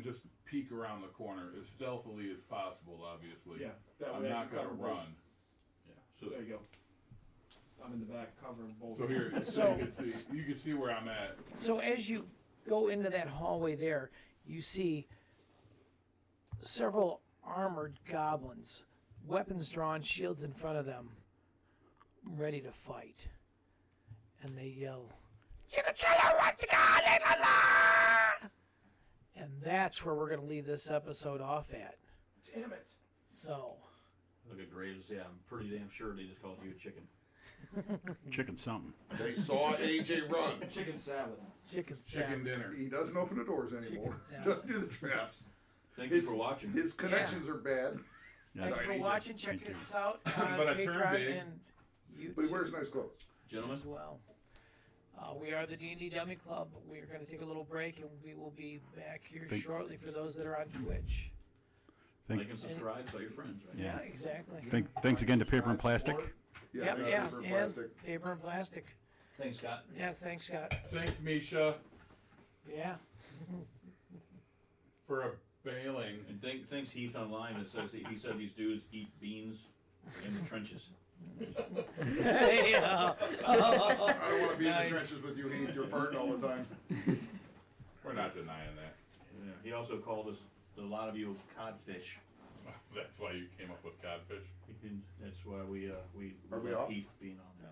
just peek around the corner as stealthily as possible. Obviously. Yeah, that I'm way I not can gonna cover both. run. Yeah. So There you go. I'm in the back covering both. So here, So- you can see where I'm at. So as you go into that hallway there, you see several armored goblins, weapons drawn, shields in front of them, ready to fight. And they yell, and that's where we're going to leave this episode off at. Damn it. So, look at Graves. Yeah, I'm pretty damn sure they just called you a chicken. Chicken something. They saw AJ run. Chicken salad. Chicken Chicken salad. dinner. He doesn't open the doors anymore. salad. Doesn't do the traps. Thank you for watching. His connections are bad, Thanks for Tiny. watching. Check Thank you. us out on But I turned Patreon big. and YouTube but he wears nice clothes. Gentlemen, as well. We are the D&D Dummy Club. We are going to take a little break, and we will be back here Thank- shortly for those that are on Twitch. Thank, like and subscribe, tell your friends, right? Yeah, exactly. thanks again to Paper and Plastic. Yeah, Yep, thanks yeah, for and plastic. paper and plastic. Thanks, Scott. Yeah, thanks, Scott. Thanks, Misha, Yeah. for bailing. And thanks Heath online that says he said these dudes eat beans in the trenches. Yeah. I don't want to be in Nice. the trenches with you, Heath. You're farting all the time. We're not denying that. Yeah, he also called us, a lot of you, codfish. That's why you came up with codfish. That's why we Are we let off? Heath being on there.